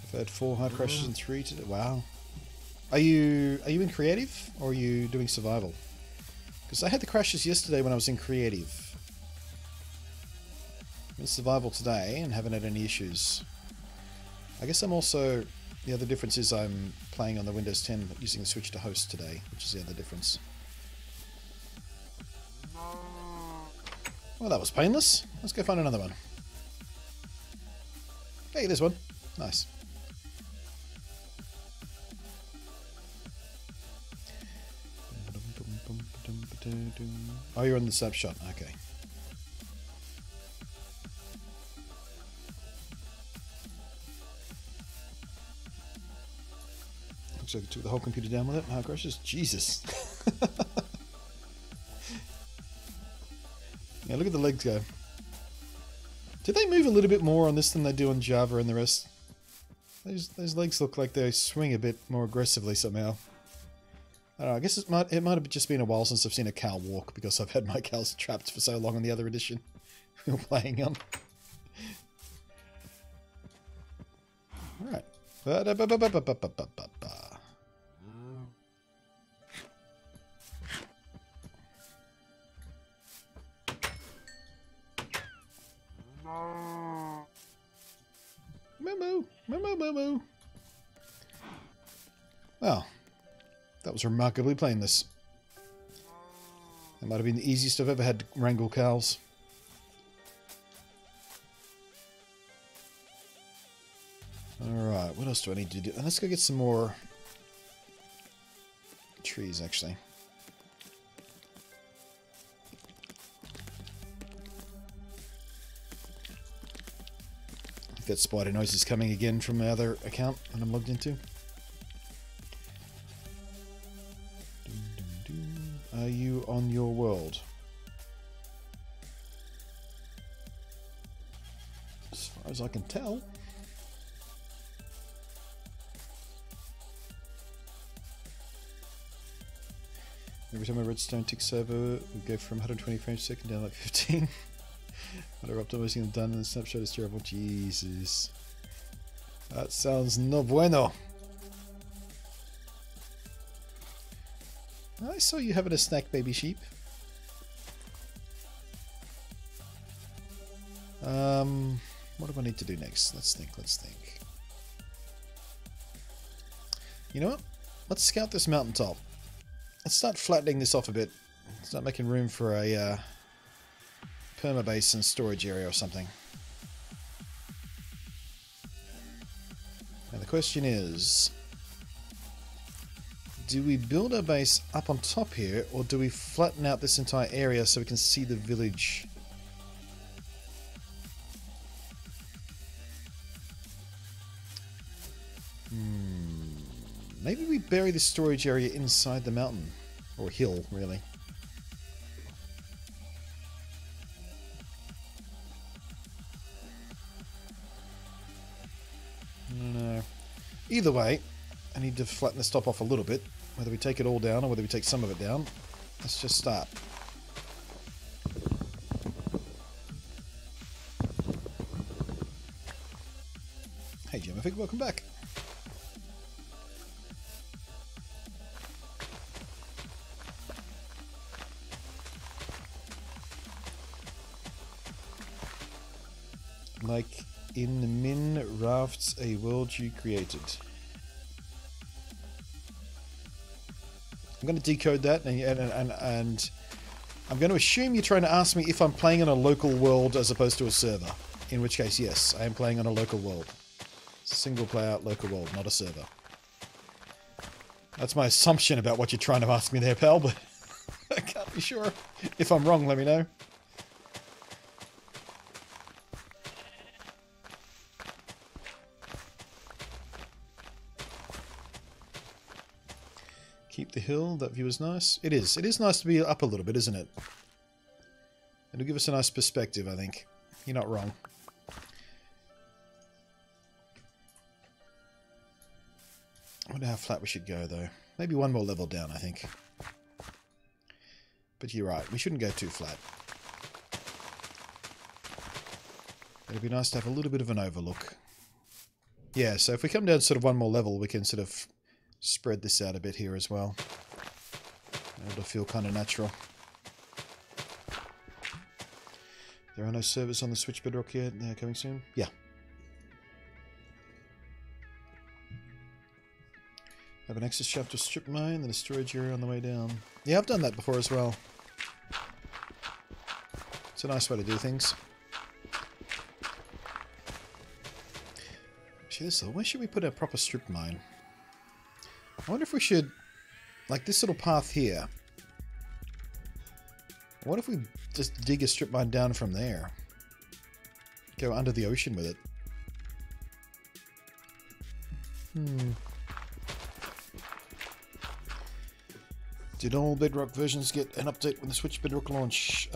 I've had 4 hard crashes and 3 today. Wow. Are you in creative or are you doing survival? Because I had the crashes yesterday when I was in creative. I'm in survival today and haven't had any issues. I guess I'm also... The other difference is I'm playing on the Windows 10 using the Switch to host today, which is the other difference. Well, that was painless. Let's go find another one. Hey, there's one. Nice. Oh, you're on the snapshot. Okay. Looks like it took the whole computer down with it. How gracious. Jesus. Yeah, look at the legs go. Do they move a little bit more on this than they do on Java and the rest? Those legs look like they swing a bit more aggressively somehow. I don't know, I guess it might have just been a while since I've seen a cow walk because I've had my cows trapped for so long on the other edition we were playing on. Alright. Moo moo moo moo. Well, that was remarkably painless. That might have been the easiest I've ever had to wrangle cows. Alright, what else do I need to do? Let's go get some more trees, actually. I think that spider noise is coming again from my other account that I'm logged into. Are you on your world? As far as I can tell. Every time a redstone ticks over, we go from 120 frames per second down like 15. Whatever optimizing is done and the snapshot is terrible. Jesus. That sounds no bueno. I saw you having a snack, baby sheep. What do I need to do next? Let's think. You know what? Let's scout this mountaintop. Let's start flattening this off a bit. Start making room for a permabase and storage area or something. Now the question is, do we build our base up on top here, or do we flatten out this entire area so we can see the village? Maybe we bury the storage area inside the mountain. Or hill, really. No. Either way, I need to flatten this top off a little bit. Whether we take it all down or whether we take some of it down. Let's just start. Hey Gemma, welcome back. Like in Min Rafts, a world you created. I'm going to decode that, and I'm going to assume you're trying to ask me if I'm playing on a local world as opposed to a server. In which case, yes, I am playing on a local world. Single player local world, not a server. That's my assumption about what you're trying to ask me there, pal, but I can't be sure. If I'm wrong, let me know. Keep the hill, that view is nice. It is. It is nice to be up a little bit, isn't it? It'll give us a nice perspective, I think. You're not wrong. I wonder how flat we should go, though. Maybe one more level down, I think. But you're right, we shouldn't go too flat. It'd be nice to have a little bit of an overlook. Yeah, so if we come down sort of one more level, we can sort of spread this out a bit here as well. It'll feel kind of natural. There are no servers on the Switch Bedrock yet. They're coming soon? Yeah. Have an access shaft to strip mine, then a storage area on the way down. Yeah, I've done that before as well. It's a nice way to do things. Actually, where should we put a proper strip mine? I wonder if we should, like this little path here. What if we just dig a strip mine down from there? Go under the ocean with it. Did all Bedrock versions get an update when the Switch Bedrock launch?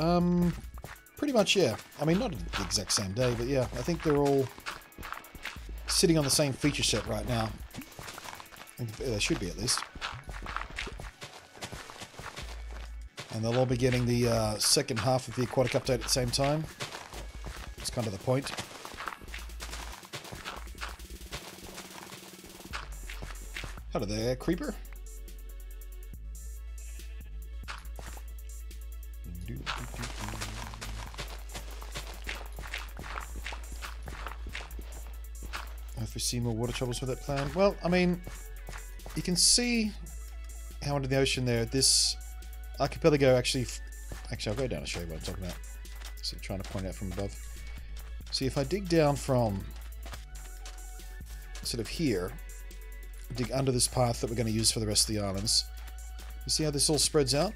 Pretty much, yeah. I mean, not the exact same day, but yeah. I think they're all sitting on the same feature set right now. They should be, at least. And they'll all be getting the second half of the aquatic update at the same time. That's kind of the point. Hello there, creeper. I foresee more water troubles with that plan. Well, I mean, you can see how under the ocean there, this archipelago actually Actually, I'll go down and show you what I'm talking about. So trying to point out from above. See, if I dig down from sort of here, dig under this path that we're going to use for the rest of the islands, you see how this all spreads out?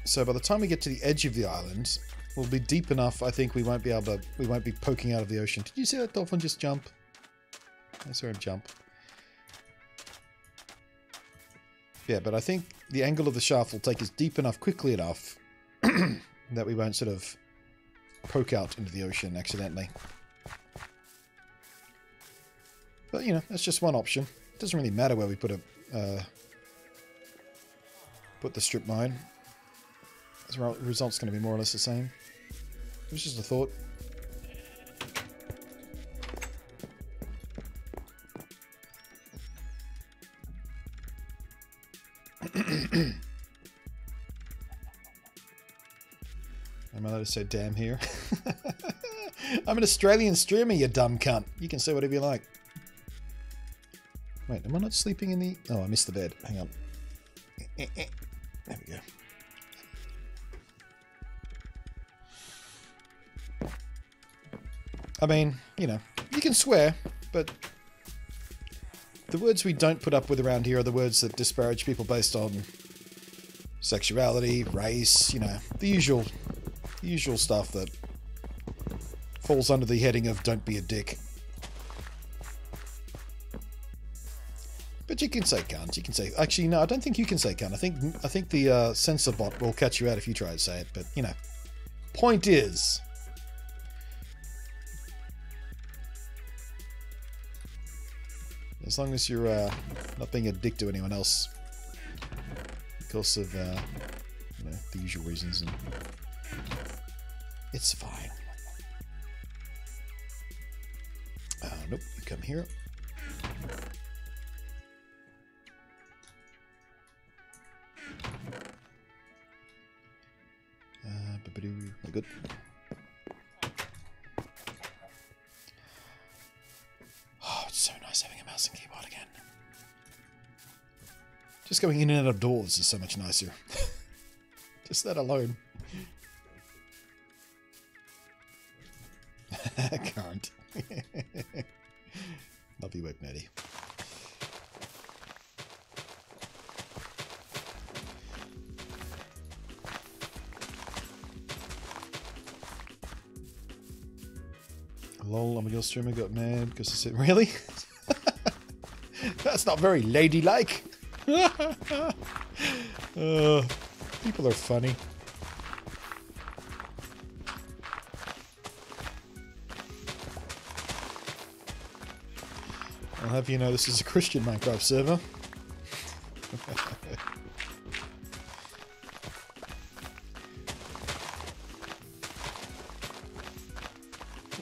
So by the time we get to the edge of the island, we'll be deep enough, I think we won't be poking out of the ocean. Did you see that dolphin just jump? I saw him jump. Yeah, but I think the angle of the shaft will take us deep enough, quickly enough, that we won't sort of poke out into the ocean accidentally. But, you know, that's just one option. It doesn't really matter where we put the strip mine. The result's going to be more or less the same. It was just a thought. Am I allowed to say damn here? I'm an Australian streamer, you dumb cunt. You can say whatever you like. Wait, am I not sleeping in the... Oh, I missed the bed. Hang on. There we go. I mean, you know, you can swear, but the words we don't put up with around here are the words that disparage people based on sexuality, race, you know, the usual stuff that falls under the heading of don't be a dick. But you can say cunt, you can say... Actually, no, I don't think you can say cunt. I think the censor bot will catch you out if you try to say it, but, you know. Point is... As long as you're not being a dick to anyone else because of you know, the usual reasons, and it's fine. Nope, you come here. We're good. Oh, it's so nice having a mouse and keyboard again. Just going in and out of doors is so much nicer. Just that alone. I can't. Love you work, Nettie. Lol, I'm a girl streamer, got mad because I said, really? That's not very ladylike. People are funny. I'll have you know this is a Christian Minecraft server.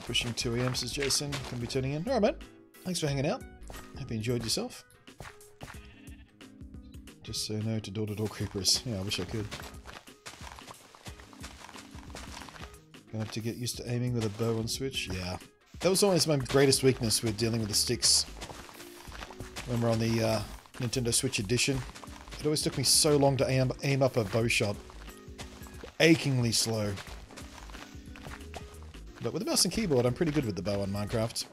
Pushing 2 AM, says Jason. Gonna be tuning in. Alright, mate. Thanks for hanging out. Hope you enjoyed yourself. Just say no to door-to-door creepers. Yeah, I wish I could. Gonna have to get used to aiming with a bow on Switch. Yeah. That was always my greatest weakness with dealing with the sticks. When we're on the Nintendo Switch Edition. It always took me so long to aim up a bow shot. Achingly slow. But with the mouse and keyboard, I'm pretty good with the bow on Minecraft.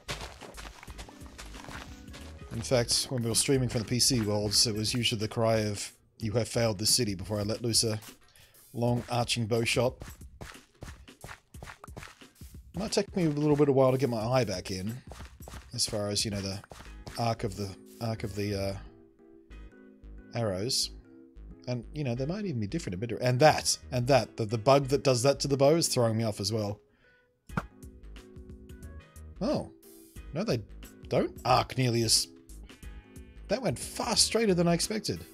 In fact, when we were streaming from the PC worlds, it was usually the cry of, "You have failed this city," before I let loose a long arching bow shot. It might take me a little bit of while to get my eye back in, as far as, you know, the arc of the arrows. And, you know, they might even be different a bit. And the bug that does that to the bow is throwing me off as well. Oh. No, they don't arc nearly as... That went far straighter than I expected.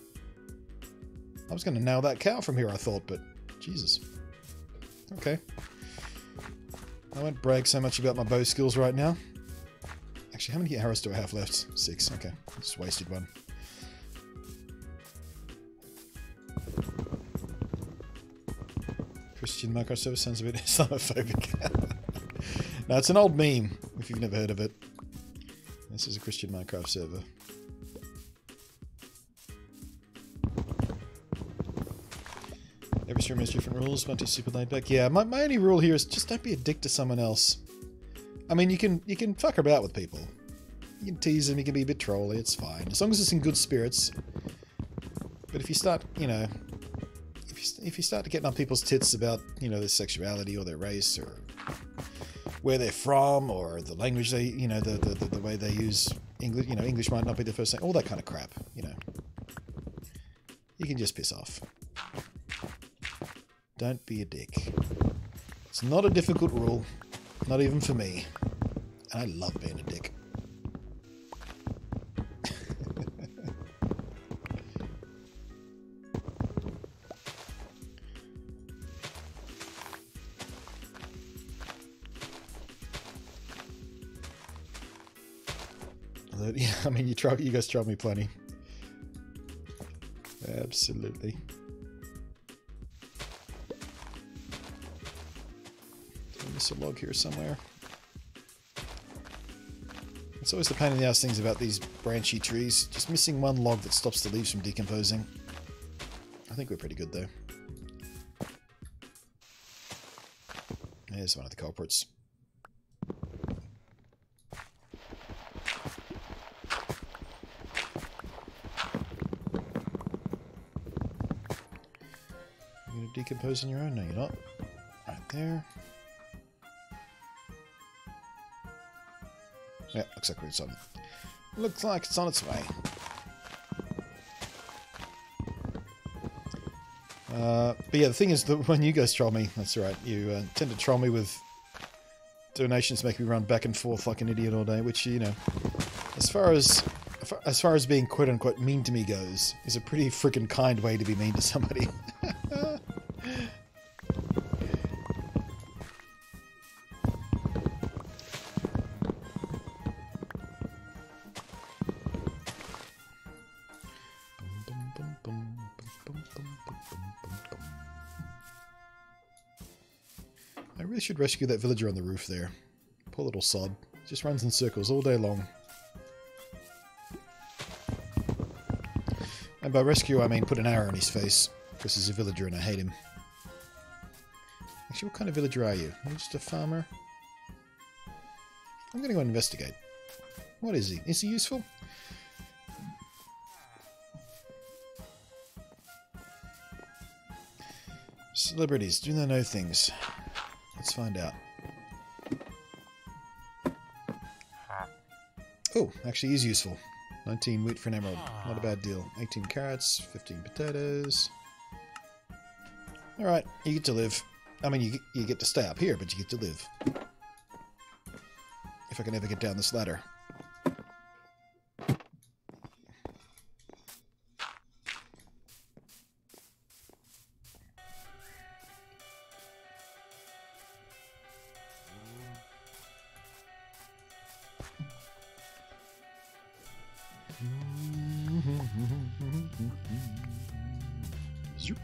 I was going to nail that cow from here, I thought, but... Jesus. Okay. I won't brag so much about my bow skills right now. Actually, how many arrows do I have left? 6. Okay. Just wasted one. Christian Minecraft server sounds a bit Islamophobic. No, it's an old meme, if you've never heard of it. This is a Christian Minecraft server. This room has different rules. Bluntlantis super laid back. Yeah, my only rule here is just don't be a dick to someone else. I mean, you can fuck about with people. You can tease them. You can be a bit trolly. It's fine as long as it's in good spirits. But if you start, you know, if you start getting on people's tits about, you know, their sexuality or their race or where they're from or the language they, you know, the way they use English, you know, English might not be the first thing, all that kind of crap, you know, you can just piss off. Don't be a dick. It's not a difficult rule, not even for me, and I love being a dick. Yeah, I mean, you guys troll me plenty. Absolutely. Did I miss a log here somewhere? It's always the pain in the ass things about these branchy trees. Just missing one log that stops the leaves from decomposing. I think we're pretty good though. There's one of the culprits. Decompose on your own? No, you're not. Right there. Yeah, looks like it's on. Looks like it's on its way. But yeah, the thing is that when you guys troll me, that's right. You tend to troll me with donations, make me run back and forth like an idiot all day. Which, you know, as far as being quote unquote mean to me goes, is a pretty freaking kind way to be mean to somebody. I really should rescue that villager on the roof there. Poor little sod. Just runs in circles all day long. And by rescue I mean put an arrow in his face, because he's a villager and I hate him. Actually, what kind of villager are you? Are you just a farmer? I'm gonna go investigate. What is he? Is he useful? Celebrities, do they know things? Let's find out. Oh, actually he's useful. 19 wheat for an emerald. Not a bad deal. 18 carrots, 15 potatoes. Alright, you get to live. I mean, you get to stay up here, but you get to live. If I can ever get down this ladder. Zoop.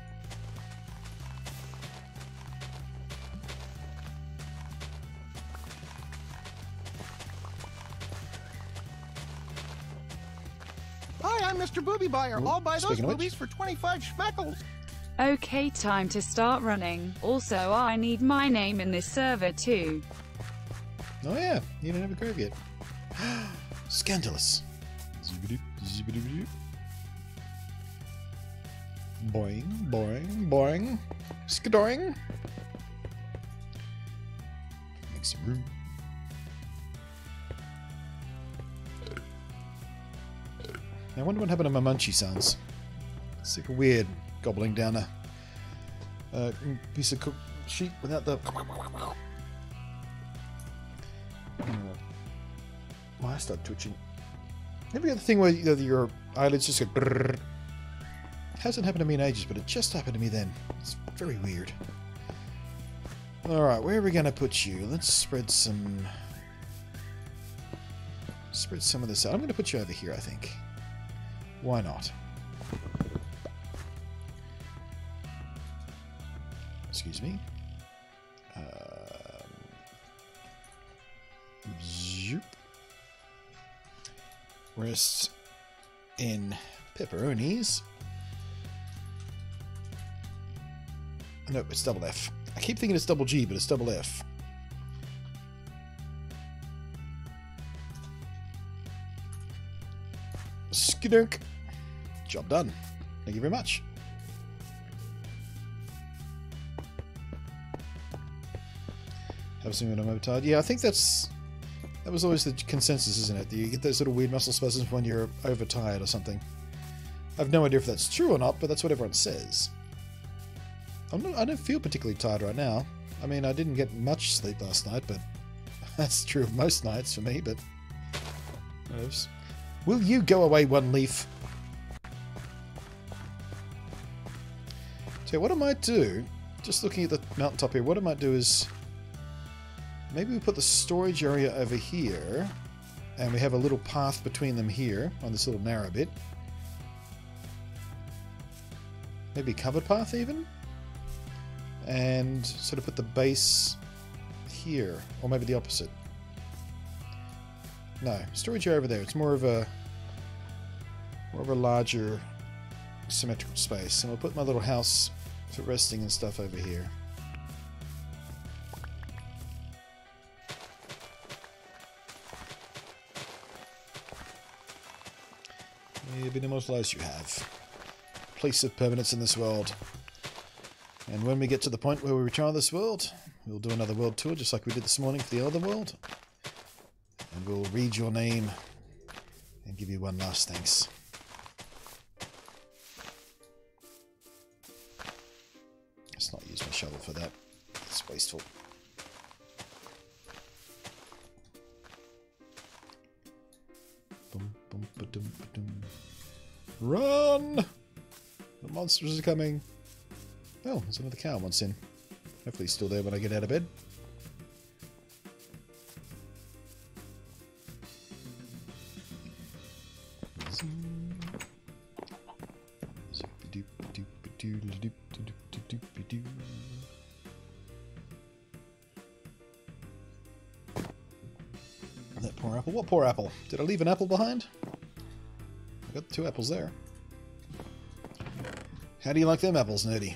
Hi, I'm Mr. Booby Buyer. I'll buy those speaking of which. boobies for 25 schmeckles. Okay, time to start running. Also, I need my name in this server too. Oh yeah, you don't have a grave yet. Scandalous. Zibbidi, zibbidi. Boing, boing, boing. Skadoing. Make some room. I wonder what happened to my munchie sounds. It's like a weird gobbling down a piece of cooked sheep without the... My eyes start twitching. Ever get the thing where your eyelids just go brrrr? Hasn't happened to me in ages, but it just happened to me then. It's very weird. Alright, where are we going to put you? Let's spread some of this out. I'm going to put you over here, I think. Why not? Excuse me. Zoop. Rest in pepperonis. Nope, it's double F. I keep thinking it's double G, but it's double F. Skidunk. Job done. Thank you very much. Have something when I'm overtired. Yeah, I think that was always the consensus, isn't it? You get those sort of weird muscle spasms when you're overtired or something. I have no idea if that's true or not, but that's what everyone says. I don't feel particularly tired right now. I mean, I didn't get much sleep last night, but that's true of most nights for me, but... Oops. Will you go away, one leaf? So what I might do, just looking at the mountaintop here, what I might do is... Maybe we put the storage area over here, and we have a little path between them here, on this little narrow bit. Maybe a covered path even? And sort of put the base here, or maybe the opposite. No, storage area over there. It's more of a larger symmetrical space. And we'll put my little house for resting and stuff over here. Maybe the most lives you have. Place of permanence in this world. And when we get to the point where we retire this world, we'll do another world tour just like we did this morning for the other world. And we'll read your name and give you one last thanks. Let's not use my shovel for that. It's wasteful. Boom, boom, ba-dum, ba-dum. Run! The monsters are coming. Oh, there's another cow once in. Hopefully he's still there when I get out of bed. That poor apple. What poor apple? Did I leave an apple behind? I got 2 apples there. How do you like them apples, Nerdy?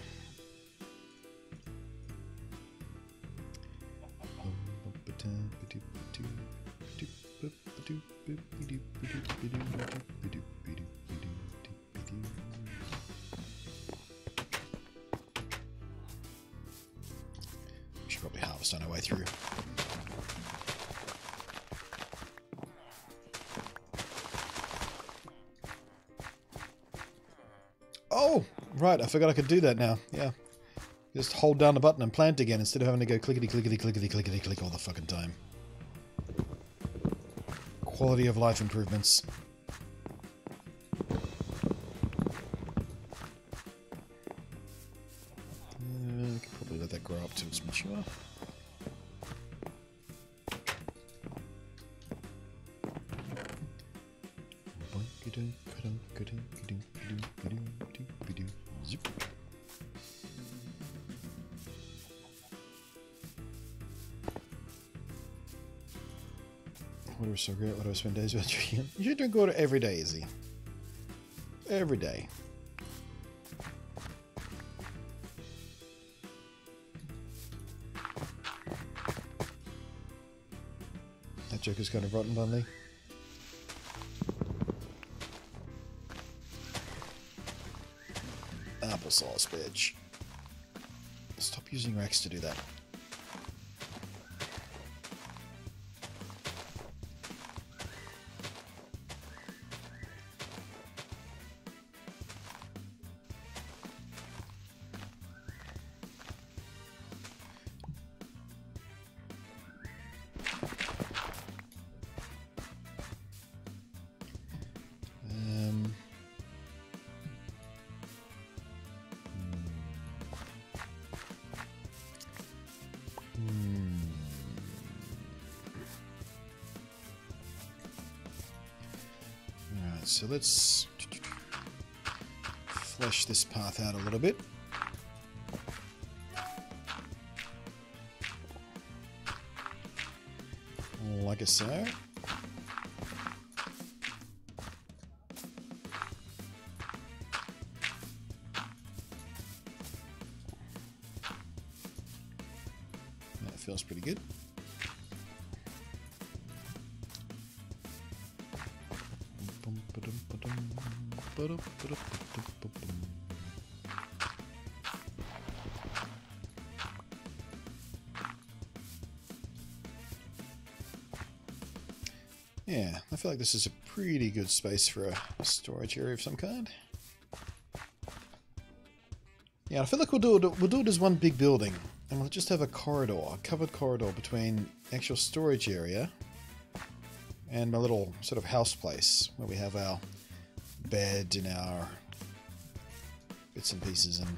We should probably harvest on our way through. Oh! Right, I forgot I could do that now. Yeah. Just hold down the button and plant again instead of having to go clickety clickety clickety clickety click all the fucking time. Quality of life improvements. I could probably let that grow up till it's mature. Zip. Water is so great. What do I spend days without drinking? You should drink water every day, Izzy. Every day. That joke is kind of rotten, Bunley. Applesauce, bitch. Stop using Rex to do that. So let's flesh this path out a little bit. Like so. feels pretty good. Yeah, I feel like this is a pretty good space for a storage area of some kind. Yeah, I feel like we'll do it as one big building, and we'll just have a corridor, a covered corridor between the actual storage area and my little sort of house place where we have our bed and our bits and pieces and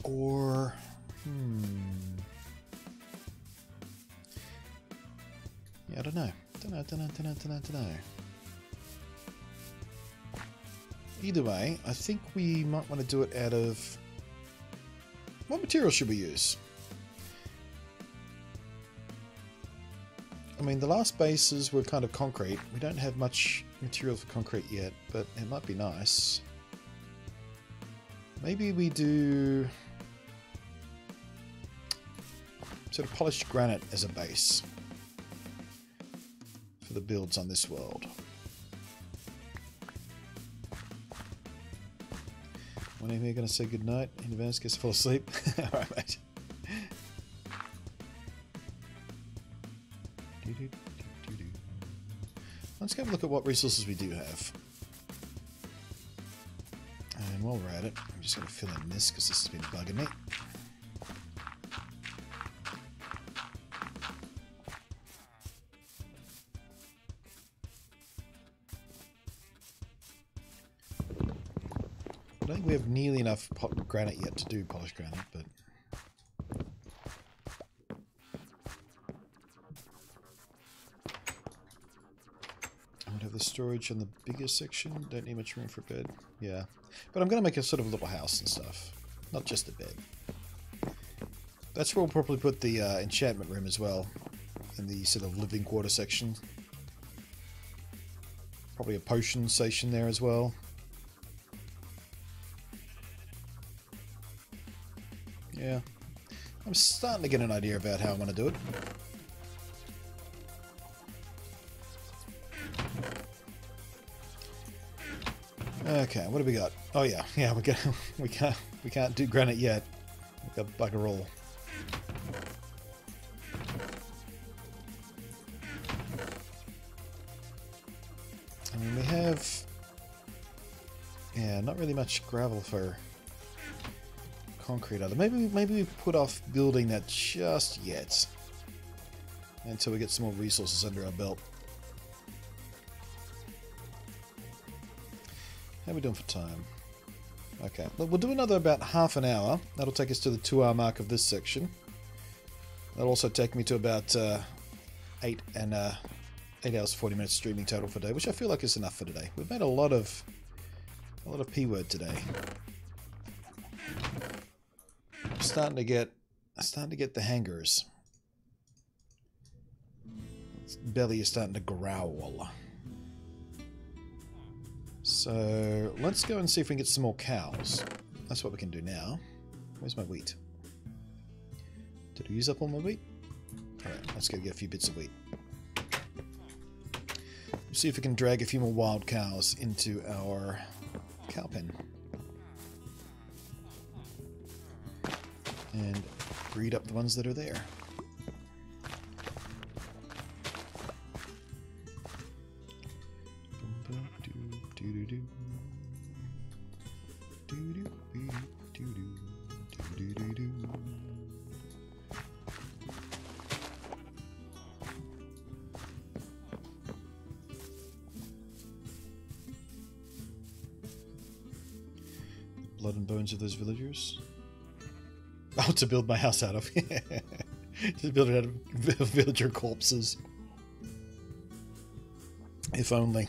or yeah, I don't know. Don't know. Either way, I think we might want to do it out of... What material should we use? I mean, the last bases were kind of concrete. We don't have much material for concrete yet, but it might be nice. Maybe we do sort of polished granite as a base for the builds on this world. When are you going to say goodnight in advance? Guess fall asleep. Alright, mate. Let's go have a look at what resources we do have. And while we're at it, I'm just going to fill in this because this has been bugging me. I don't think we have nearly enough granite yet to do polished granite, but... I would have the storage on the bigger section. Don't need much room for a bed. Yeah. But I'm going to make a sort of little house and stuff. Not just a bed. That's where we'll probably put the enchantment room as well. In the sort of living quarter section. Probably a potion station there as well. Yeah, I'm starting to get an idea about how I want to do it. Okay, what do we got? Oh yeah, we can't do granite yet. We've got bugger all. I mean, we have, yeah, not really much gravel for concrete either. Maybe we put off building that just yet until we get some more resources under our belt. How are we doing for time? Okay, we'll do another about half an hour. That'll take us to the 2 hour mark of this section. That'll also take me to about 8 hours 40 minutes streaming total for today, which I feel like is enough for today. We've made a lot of P word today. I'm starting to get the hangers. Its belly is starting to growl. So let's go and see if we can get some more cows. That's what we can do now. Where's my wheat? Did I use up all my wheat? Alright, let's go get a few bits of wheat. We'll see if we can drag a few more wild cows into our cow pen. And breed up the ones that are there. Blood and bones of those villagers. Oh, to build my house out of. To build it out of villager corpses. If only.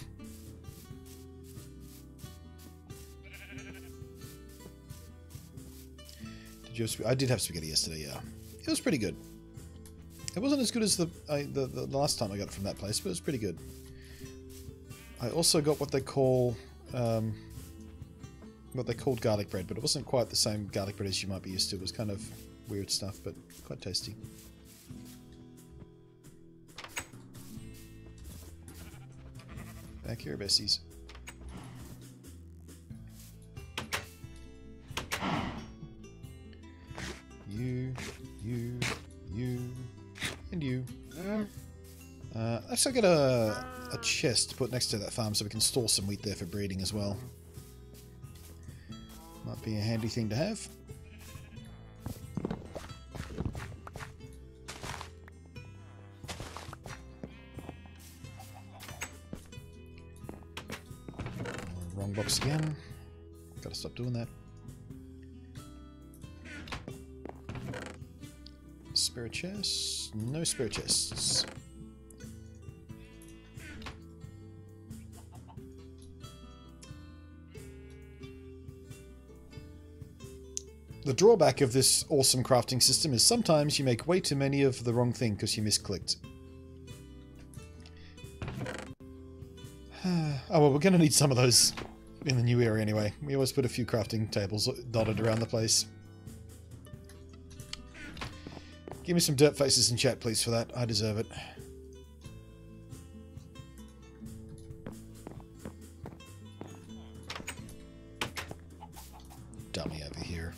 I did have spaghetti yesterday, yeah. It was pretty good. It wasn't as good as the last time I got it from that place, but it was pretty good. I also got what they call what they called garlic bread, but it wasn't quite the same garlic bread as you might be used to. It was kind of weird stuff, but quite tasty. Back here, Bessies. You, and you. Actually, I got a chest to put next to that farm so we can store some wheat there for breeding as well. Might be a handy thing to have. Wrong box again. Gotta stop doing that. Spare chests? No spare chests. The drawback of this awesome crafting system is sometimes you make way too many of the wrong thing because you misclicked. Oh well, we're going to need some of those in the new area anyway. We always put a few crafting tables dotted around the place. Give me some dirt faces in chat, please, for that. I deserve it. Dummy over here.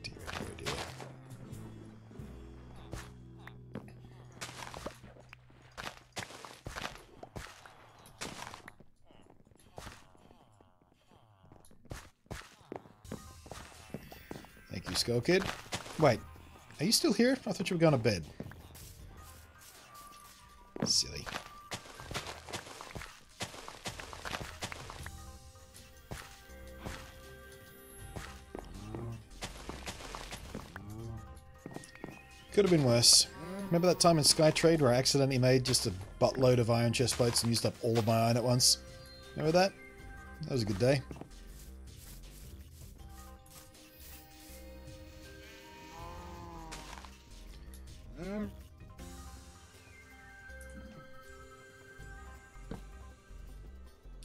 Dear, dear, dear. Thank you, Skull Kid. Wait, are you still here? I thought you were going to bed. Silly. Could have been worse. Remember that time in Skytrade where I accidentally made just a buttload of iron chest plates and used up all of my iron at once? Remember that? That was a good day.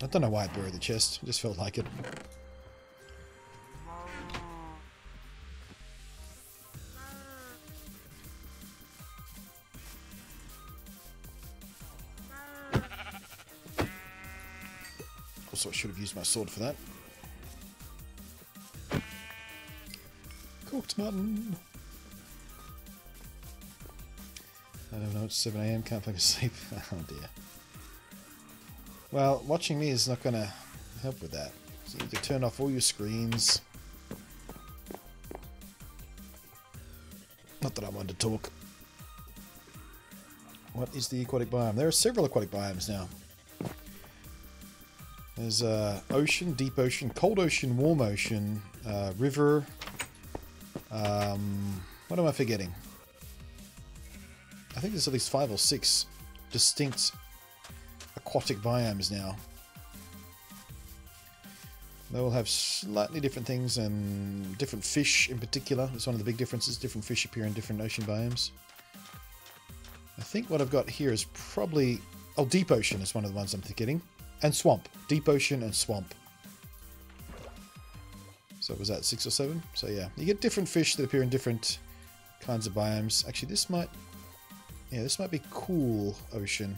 I don't know why I buried the chest. I just felt like it. Also, I should have used my sword for that. Cooked mutton. I don't know, it's 7 AM, can't fucking sleep. Oh dear. Well, watching me is not going to help with that. So you need to turn off all your screens. Not that I wanted to talk. What is the aquatic biome? There are several aquatic biomes now. There's ocean, deep ocean, cold ocean, warm ocean, river. What am I forgetting? I think there's at least 5 or 6 distinct aquatic biomes now. They will have slightly different things and different fish in particular. It's one of the big differences. Different fish appear in different ocean biomes. I think what I've got here is probably... Oh, deep ocean is one of the ones I'm forgetting. And swamp. Deep ocean and swamp. So was that 6 or 7? So yeah, you get different fish that appear in different kinds of biomes. Actually, this might... Yeah, this might be cool ocean.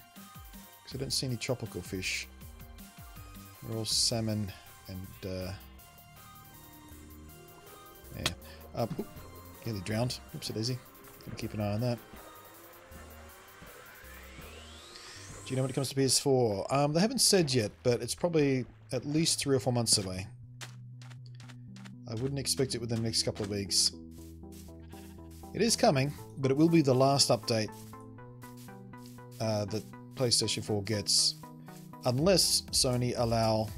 Because I don't see any tropical fish. They're all salmon and... yeah. Nearly drowned. Oops, a daisy. Gonna keep an eye on that. Do you know when it comes to PS4? They haven't said yet, but it's probably at least 3 or 4 months away. I wouldn't expect it within the next couple of weeks. It is coming, but it will be the last update that PlayStation 4 gets, unless Sony allow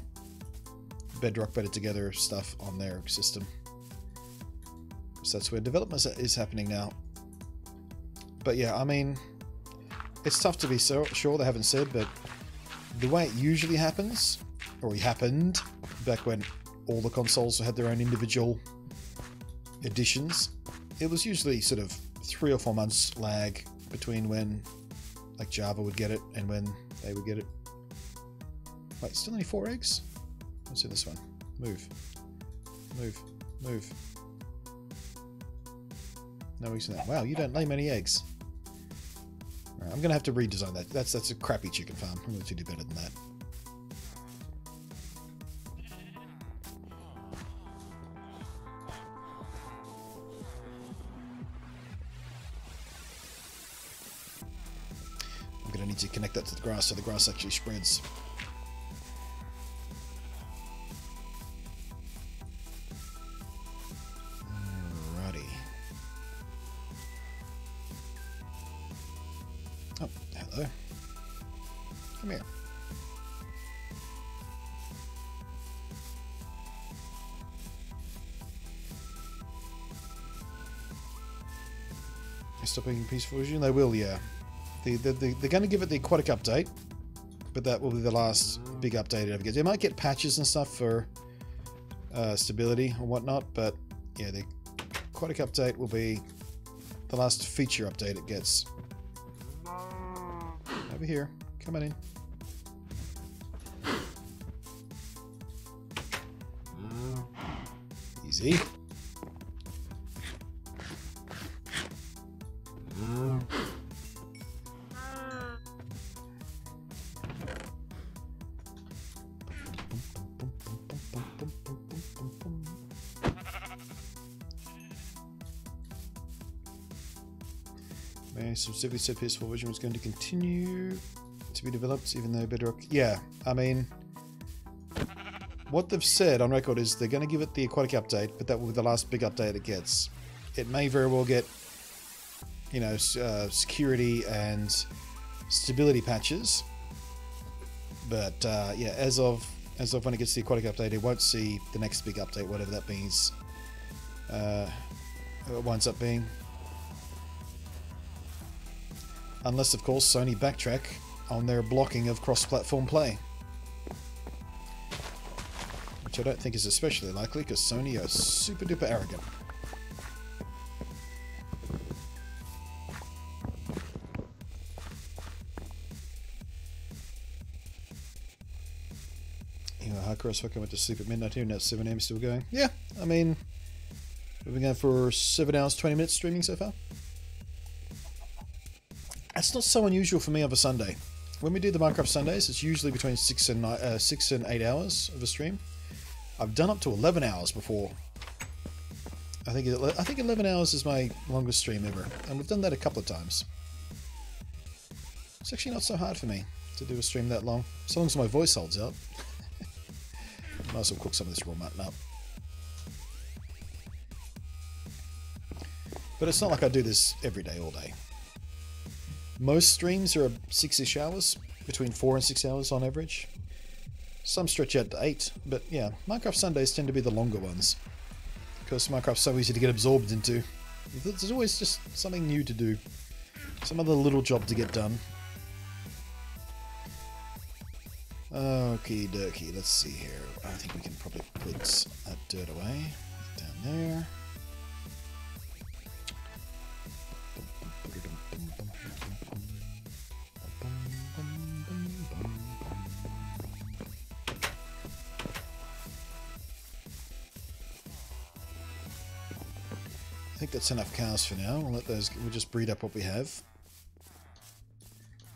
Bedrock Better Together stuff on their system. So that's where development is happening now. But yeah, I mean, it's tough to be so sure, they haven't said, but the way it usually happens, or it happened back when all the consoles had their own individual editions, it was usually sort of 3 or 4 months lag between when like Java would get it and when they would get it. Wait, still only 4 eggs? What's in this one? Move. Move. Move. No eggs in that. Wow, you don't lay many eggs. Right, I'm going to have to redesign that. That's a crappy chicken farm. I'm going to do better than that. I'm going to need to connect that to the grass so the grass actually spreads. Oh, hello. Come here. Stop making peaceful vision? They will, yeah. They're going to give it the aquatic update, but that will be the last big update it ever gets. They might get patches and stuff for stability or whatnot, but yeah, the aquatic update will be the last feature update it gets. Over here. Come on in. Easy. Specifically said PS4 version was going to continue to be developed, even though Bedrock... Yeah, I mean... What they've said on record is they're going to give it the aquatic update, but that will be the last big update it gets. It may very well get, you know, security and stability patches, but yeah, as of when it gets the aquatic update, it won't see the next big update, whatever that means. It winds up being. Unless, of course, Sony backtrack on their blocking of cross-platform play. Which I don't think is especially likely, because Sony are super duper arrogant. You know, hardcore as fuck, I went to sleep at midnight here, now it's 7 AM still going. Yeah, I mean, we've been going for 7 hours, 20 minutes streaming so far. That's not so unusual for me of a Sunday. When we do the Minecraft Sundays, it's usually between 6 and 8 hours of a stream. I've done up to 11 hours before. I think 11 hours is my longest stream ever, and we've done that a couple of times. It's actually not so hard for me to do a stream that long, so long as my voice holds out. Might as well cook some of this raw mutton up. But it's not like I do this every day, all day. Most streams are 6-ish hours, between 4 and 6 hours on average. Some stretch out to 8, but yeah, Minecraft Sundays tend to be the longer ones. Because Minecraft's so easy to get absorbed into. There's always just something new to do. Some other little job to get done. Okie dokie, let's see here. I think we can probably put that dirt away. Down there. I think that's enough cows for now. We'll just breed up what we have. So,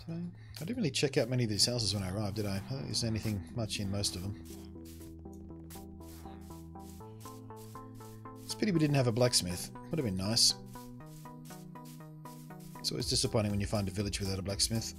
I didn't really check out many of these houses when I arrived, did I? I don't think there's anything much in most of them. It's a pity we didn't have a blacksmith. Would have been nice. It's always disappointing when you find a village without a blacksmith.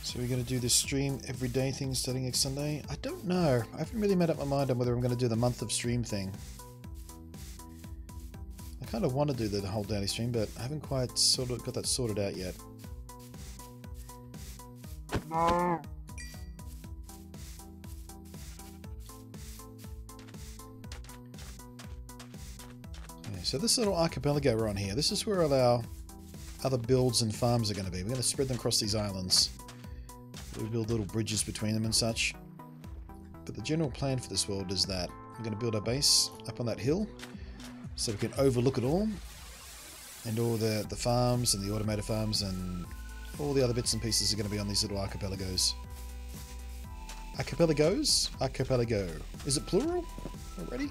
So we're going to do this stream every day thing starting next Sunday? I don't know. I haven't really made up my mind on whether I'm going to do the month of stream thing. I kind of want to do the whole daily stream, but I haven't quite got that sorted out yet. No. Okay, so this little archipelago we're on here, this is where all our other builds and farms are going to be. We're going to spread them across these islands. We build little bridges between them and such. But the general plan for this world is that We're going to build our base up on that hill so we can overlook it all. And all the farms and the automated farms and all the other bits and pieces are going to be on these little archipelagos. Archipelagos? Archipelago. Is it plural already?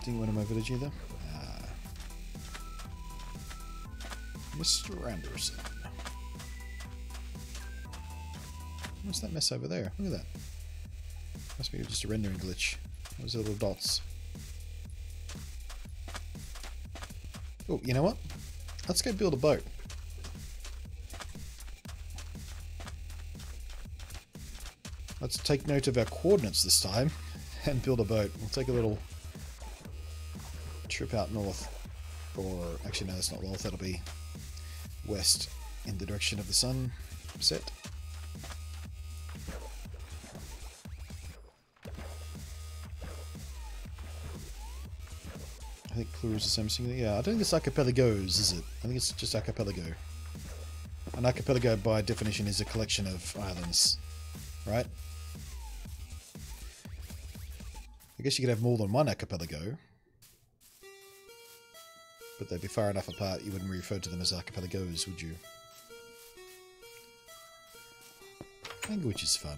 Didn't win in my village either. Mr. Anderson. What's that mess over there? Look at that. Must be just a rendering glitch. Those little dots. Oh, you know what? Let's go build a boat. Let's take note of our coordinates this time and build a boat. We'll take a little trip out north. Or, actually no, that's not north, that'll be west in the direction of the sun set. I think plural is the same thing. Yeah, I don't think it's archipelagos, is it? I think it's just archipelago. An archipelago, by definition, is a collection of islands, right? I guess you could have more than one archipelago, but they'd be far enough apart you wouldn't refer to them as archipelagos, would you? Language is fun.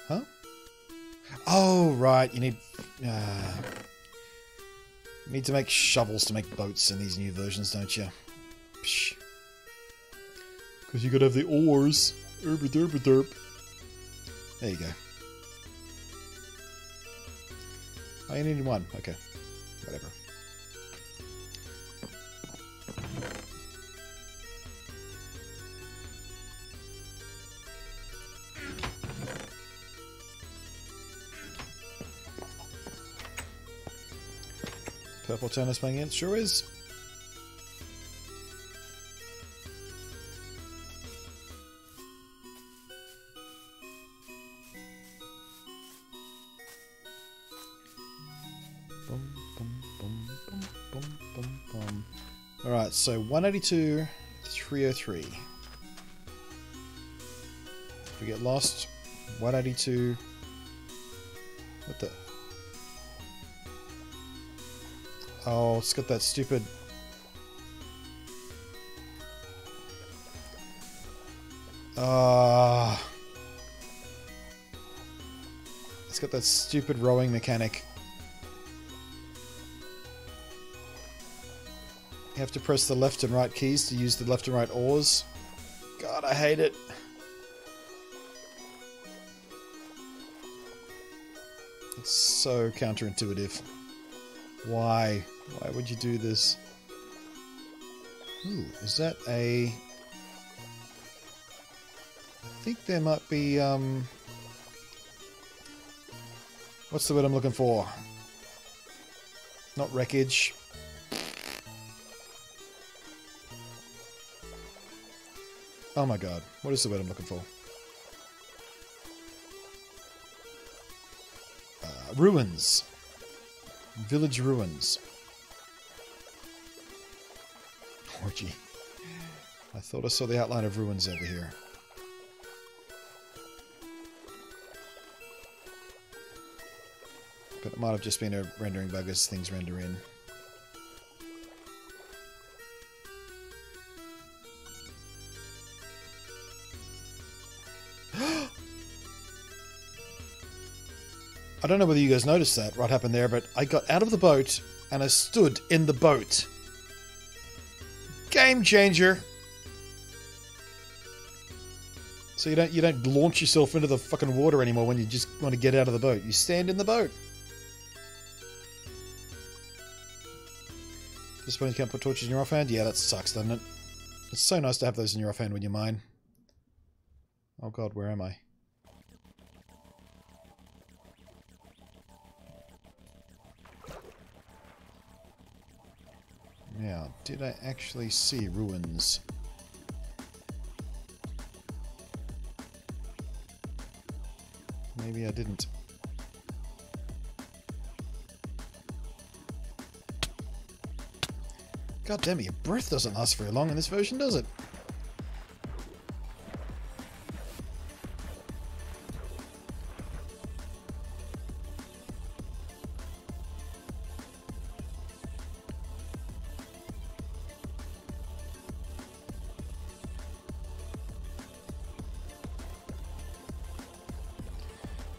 Huh? Oh, right. You need to make shovels to make boats in these new versions, don't you? Because you gotta have the oars. Derp. There you go. Oh, you need one. Okay. Whatever. Purple tennis playing it? Sure is. Alright, so 182, 303. If we get lost, 182. What the? Oh, it's got that stupid... it's got that stupid rowing mechanic. You have to press the left and right keys to use the left and right oars. God, I hate it. It's so counterintuitive. Why? Why would you do this? Ooh, is that a... I think there might be, what's the word I'm looking for? Not wreckage. Oh my god, what is the word I'm looking for? Ruins. Village ruins. Oh gee. I thought I saw the outline of ruins over here. But it might have just been a rendering bug as things render in. I don't know whether you guys noticed that, what happened there, but I got out of the boat and I stood in the boat. Game changer! So you don't launch yourself into the fucking water anymore when you just want to get out of the boat. You stand in the boat. Just when you can't put torches in your offhand? Yeah, that sucks, doesn't it? It's so nice to have those in your offhand when you mine. Oh god, where am I? Now, did I actually see ruins? Maybe I didn't. God damn it, your breath doesn't last very long in this version, does it?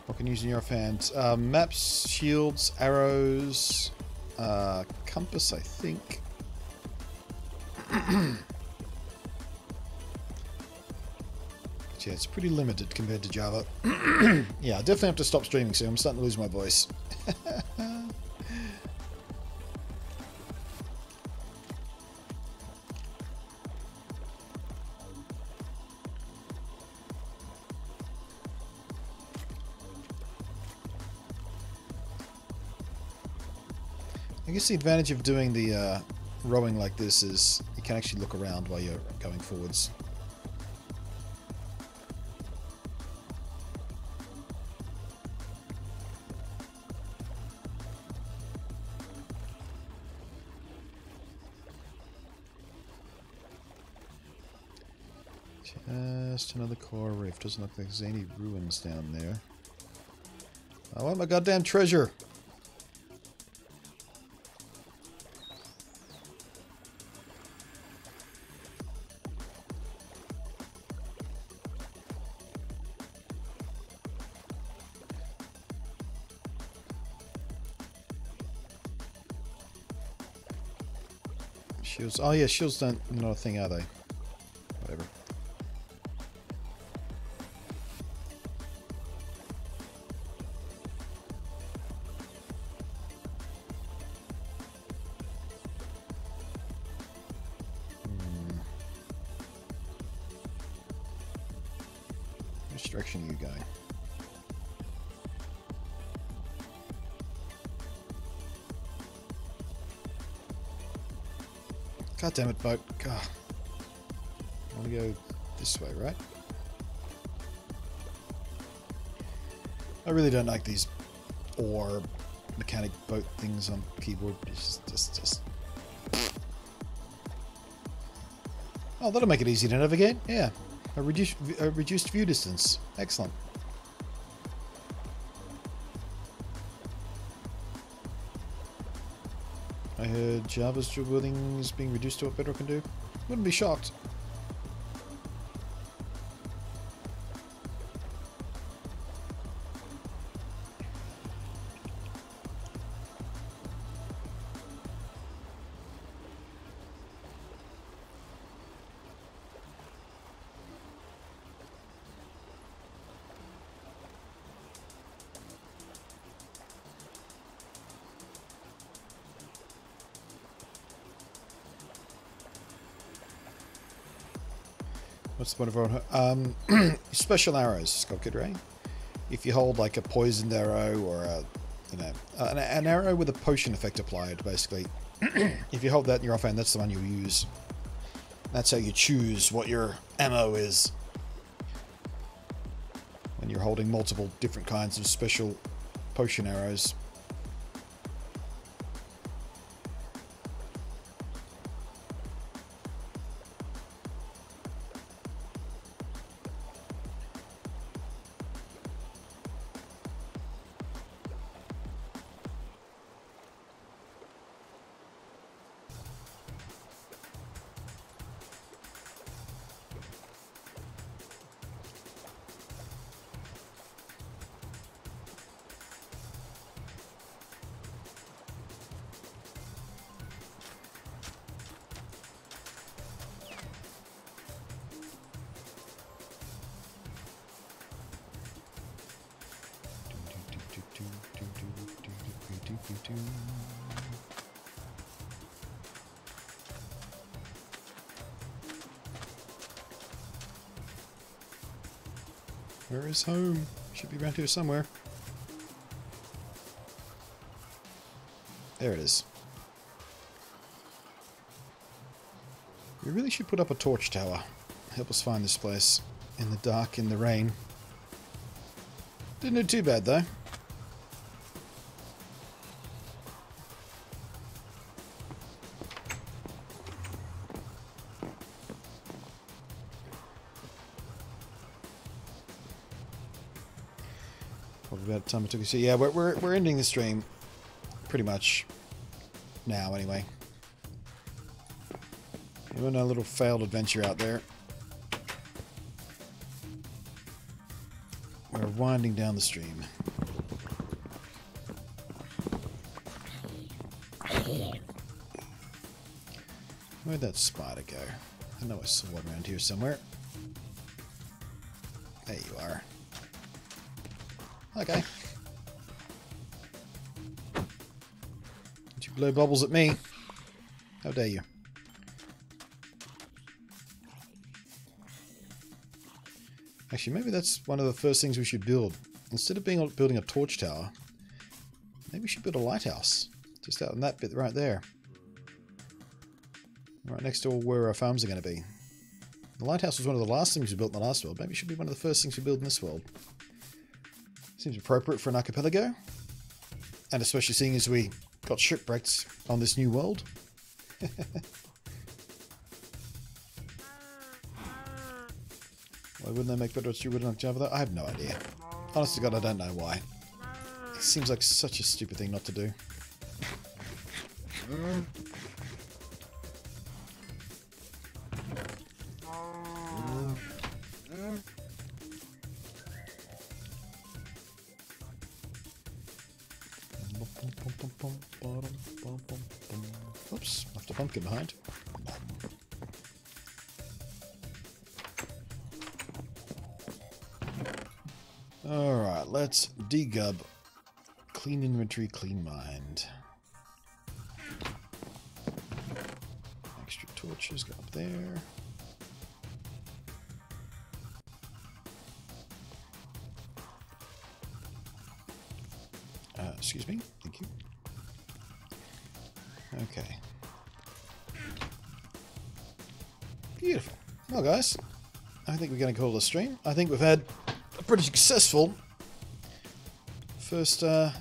What can you use in your offhand? Maps, shields, arrows, compass, I think. Yeah, it's pretty limited compared to Java. Yeah, I definitely have to stop streaming soon. I'm starting to lose my voice. I guess the advantage of doing the rowing like this is you can actually look around while you're going forwards. Just another coral reef. Doesn't look like there's any ruins down there. I want my goddamn treasure! Shields. Oh yeah, shields don't not a thing, are they? Whatever. Which direction are you going? God damn it, boat. God. I want to go this way, right? I really don't like these ore mechanic boat things on keyboard. It's just... Oh, that'll make it easy to navigate. Yeah. A reduced view distance. Excellent. I heard Java's job building is being reduced to what Bedrock can do. Wouldn't be shocked. What's the point of our special arrows, Scott Kid Ray? If you hold like a poisoned arrow or a, you know, an arrow with a potion effect applied, basically. If you hold that in your offhand, that's the one you use. That's how you choose what your ammo is. When you're holding multiple different kinds of special potion arrows. Where is home? Should be around here somewhere. There it is. We really should put up a torch tower. Help us find this place in the dark, in the rain. Didn't do too bad, though. Probably about time it took us. Yeah, we're ending the stream pretty much now, anyway. We're on a little failed adventure out there. We're winding down the stream. Where'd that spider go? I know I saw one around here somewhere. There you are. Okay. Don't you blow bubbles at me. How dare you? Actually, maybe that's one of the first things we should build. Instead of building a torch tower, maybe we should build a lighthouse. Just out in that bit right there. Right next to where our farms are going to be. The lighthouse was one of the last things we built in the last world. Maybe it should be one of the first things we build in this world. Seems appropriate for an archipelago. And especially seeing as we got shipwrecked on this new world. Why wouldn't they make Bedrock stupid on Java though? I have no idea. Honest to God, I don't know why. It seems like such a stupid thing not to do. Oops, left a pumpkin behind. Alright, let's degub. Clean inventory, clean mind. Extra torches go up there. Excuse me, thank you. Okay. Beautiful. Well, guys, I think we're going to call it a stream. I think we've had a pretty successful first day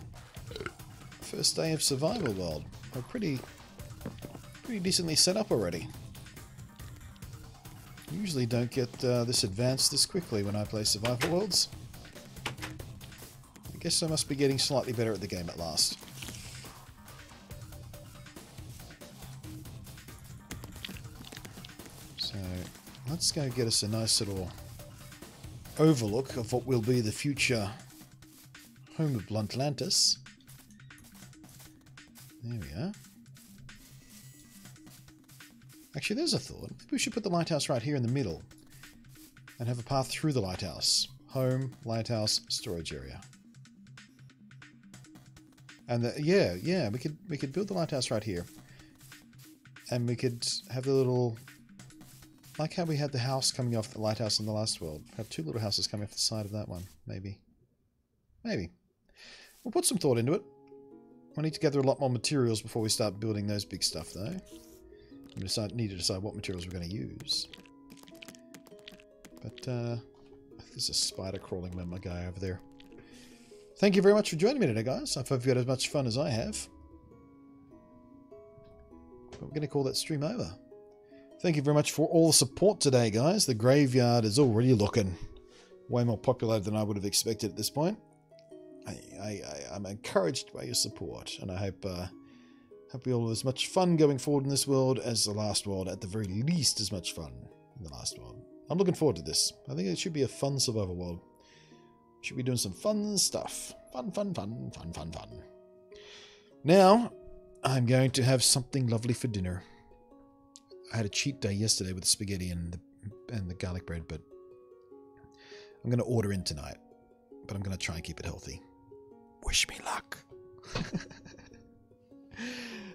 of survival world. We're pretty decently set up already. Usually don't get this advanced this quickly when I play survival worlds. I guess I must be getting slightly better at the game at last. So let's go get us a nice little overlook of what will be the future home of Bluntlantis. There we are. Actually, there's a thought. Maybe we should put the lighthouse right here in the middle and have a path through the lighthouse. Home, lighthouse, storage area. And yeah, we could build the lighthouse right here. And we could have the little, like how we had the house coming off the lighthouse in the last world. Have two little houses coming off the side of that one, maybe. Maybe. We'll put some thought into it. We need to gather a lot more materials before we start building those big stuff, though. We need to decide what materials we're going to use. But there's a spider crawling around my guy over there. Thank you very much for joining me today, guys. I hope you had as much fun as I have. But we're going to call that stream over. Thank you very much for all the support today, guys. The graveyard is already looking way more populated than I would have expected at this point. I'm encouraged by your support, and I hope we all have as much fun going forward in this world as the last world. At the very least, as much fun in the last world. I'm looking forward to this. I think it should be a fun survival world. Should be doing some fun stuff. Fun. Now, I'm going to have something lovely for dinner. I had a cheat day yesterday with the spaghetti and the garlic bread, but I'm going to order in tonight. But I'm going to try and keep it healthy. Wish me luck.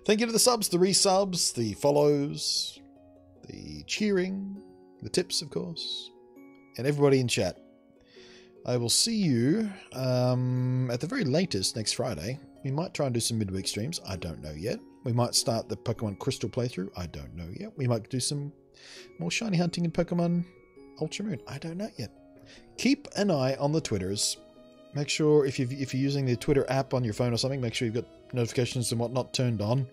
Thank you to the subs, the resubs, the follows, the cheering, the tips, of course, and everybody in chat. I will see you at the very latest next Friday. We might try and do some midweek streams. I don't know yet. We might start the Pokemon Crystal playthrough. I don't know yet. We might do some more shiny hunting in Pokemon Ultra Moon. I don't know yet. Keep an eye on the Twitters. Make sure if you're using the Twitter app on your phone or something, make sure you've got notifications and whatnot turned on.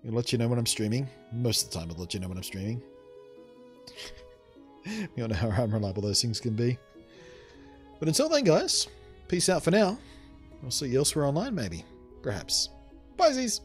It'll let you know when I'm streaming. Most of the time it'll let you know when I'm streaming. You don't know how unreliable those things can be. But until then, guys, peace out for now. I'll see you elsewhere online, maybe. Perhaps. Bye, Z's!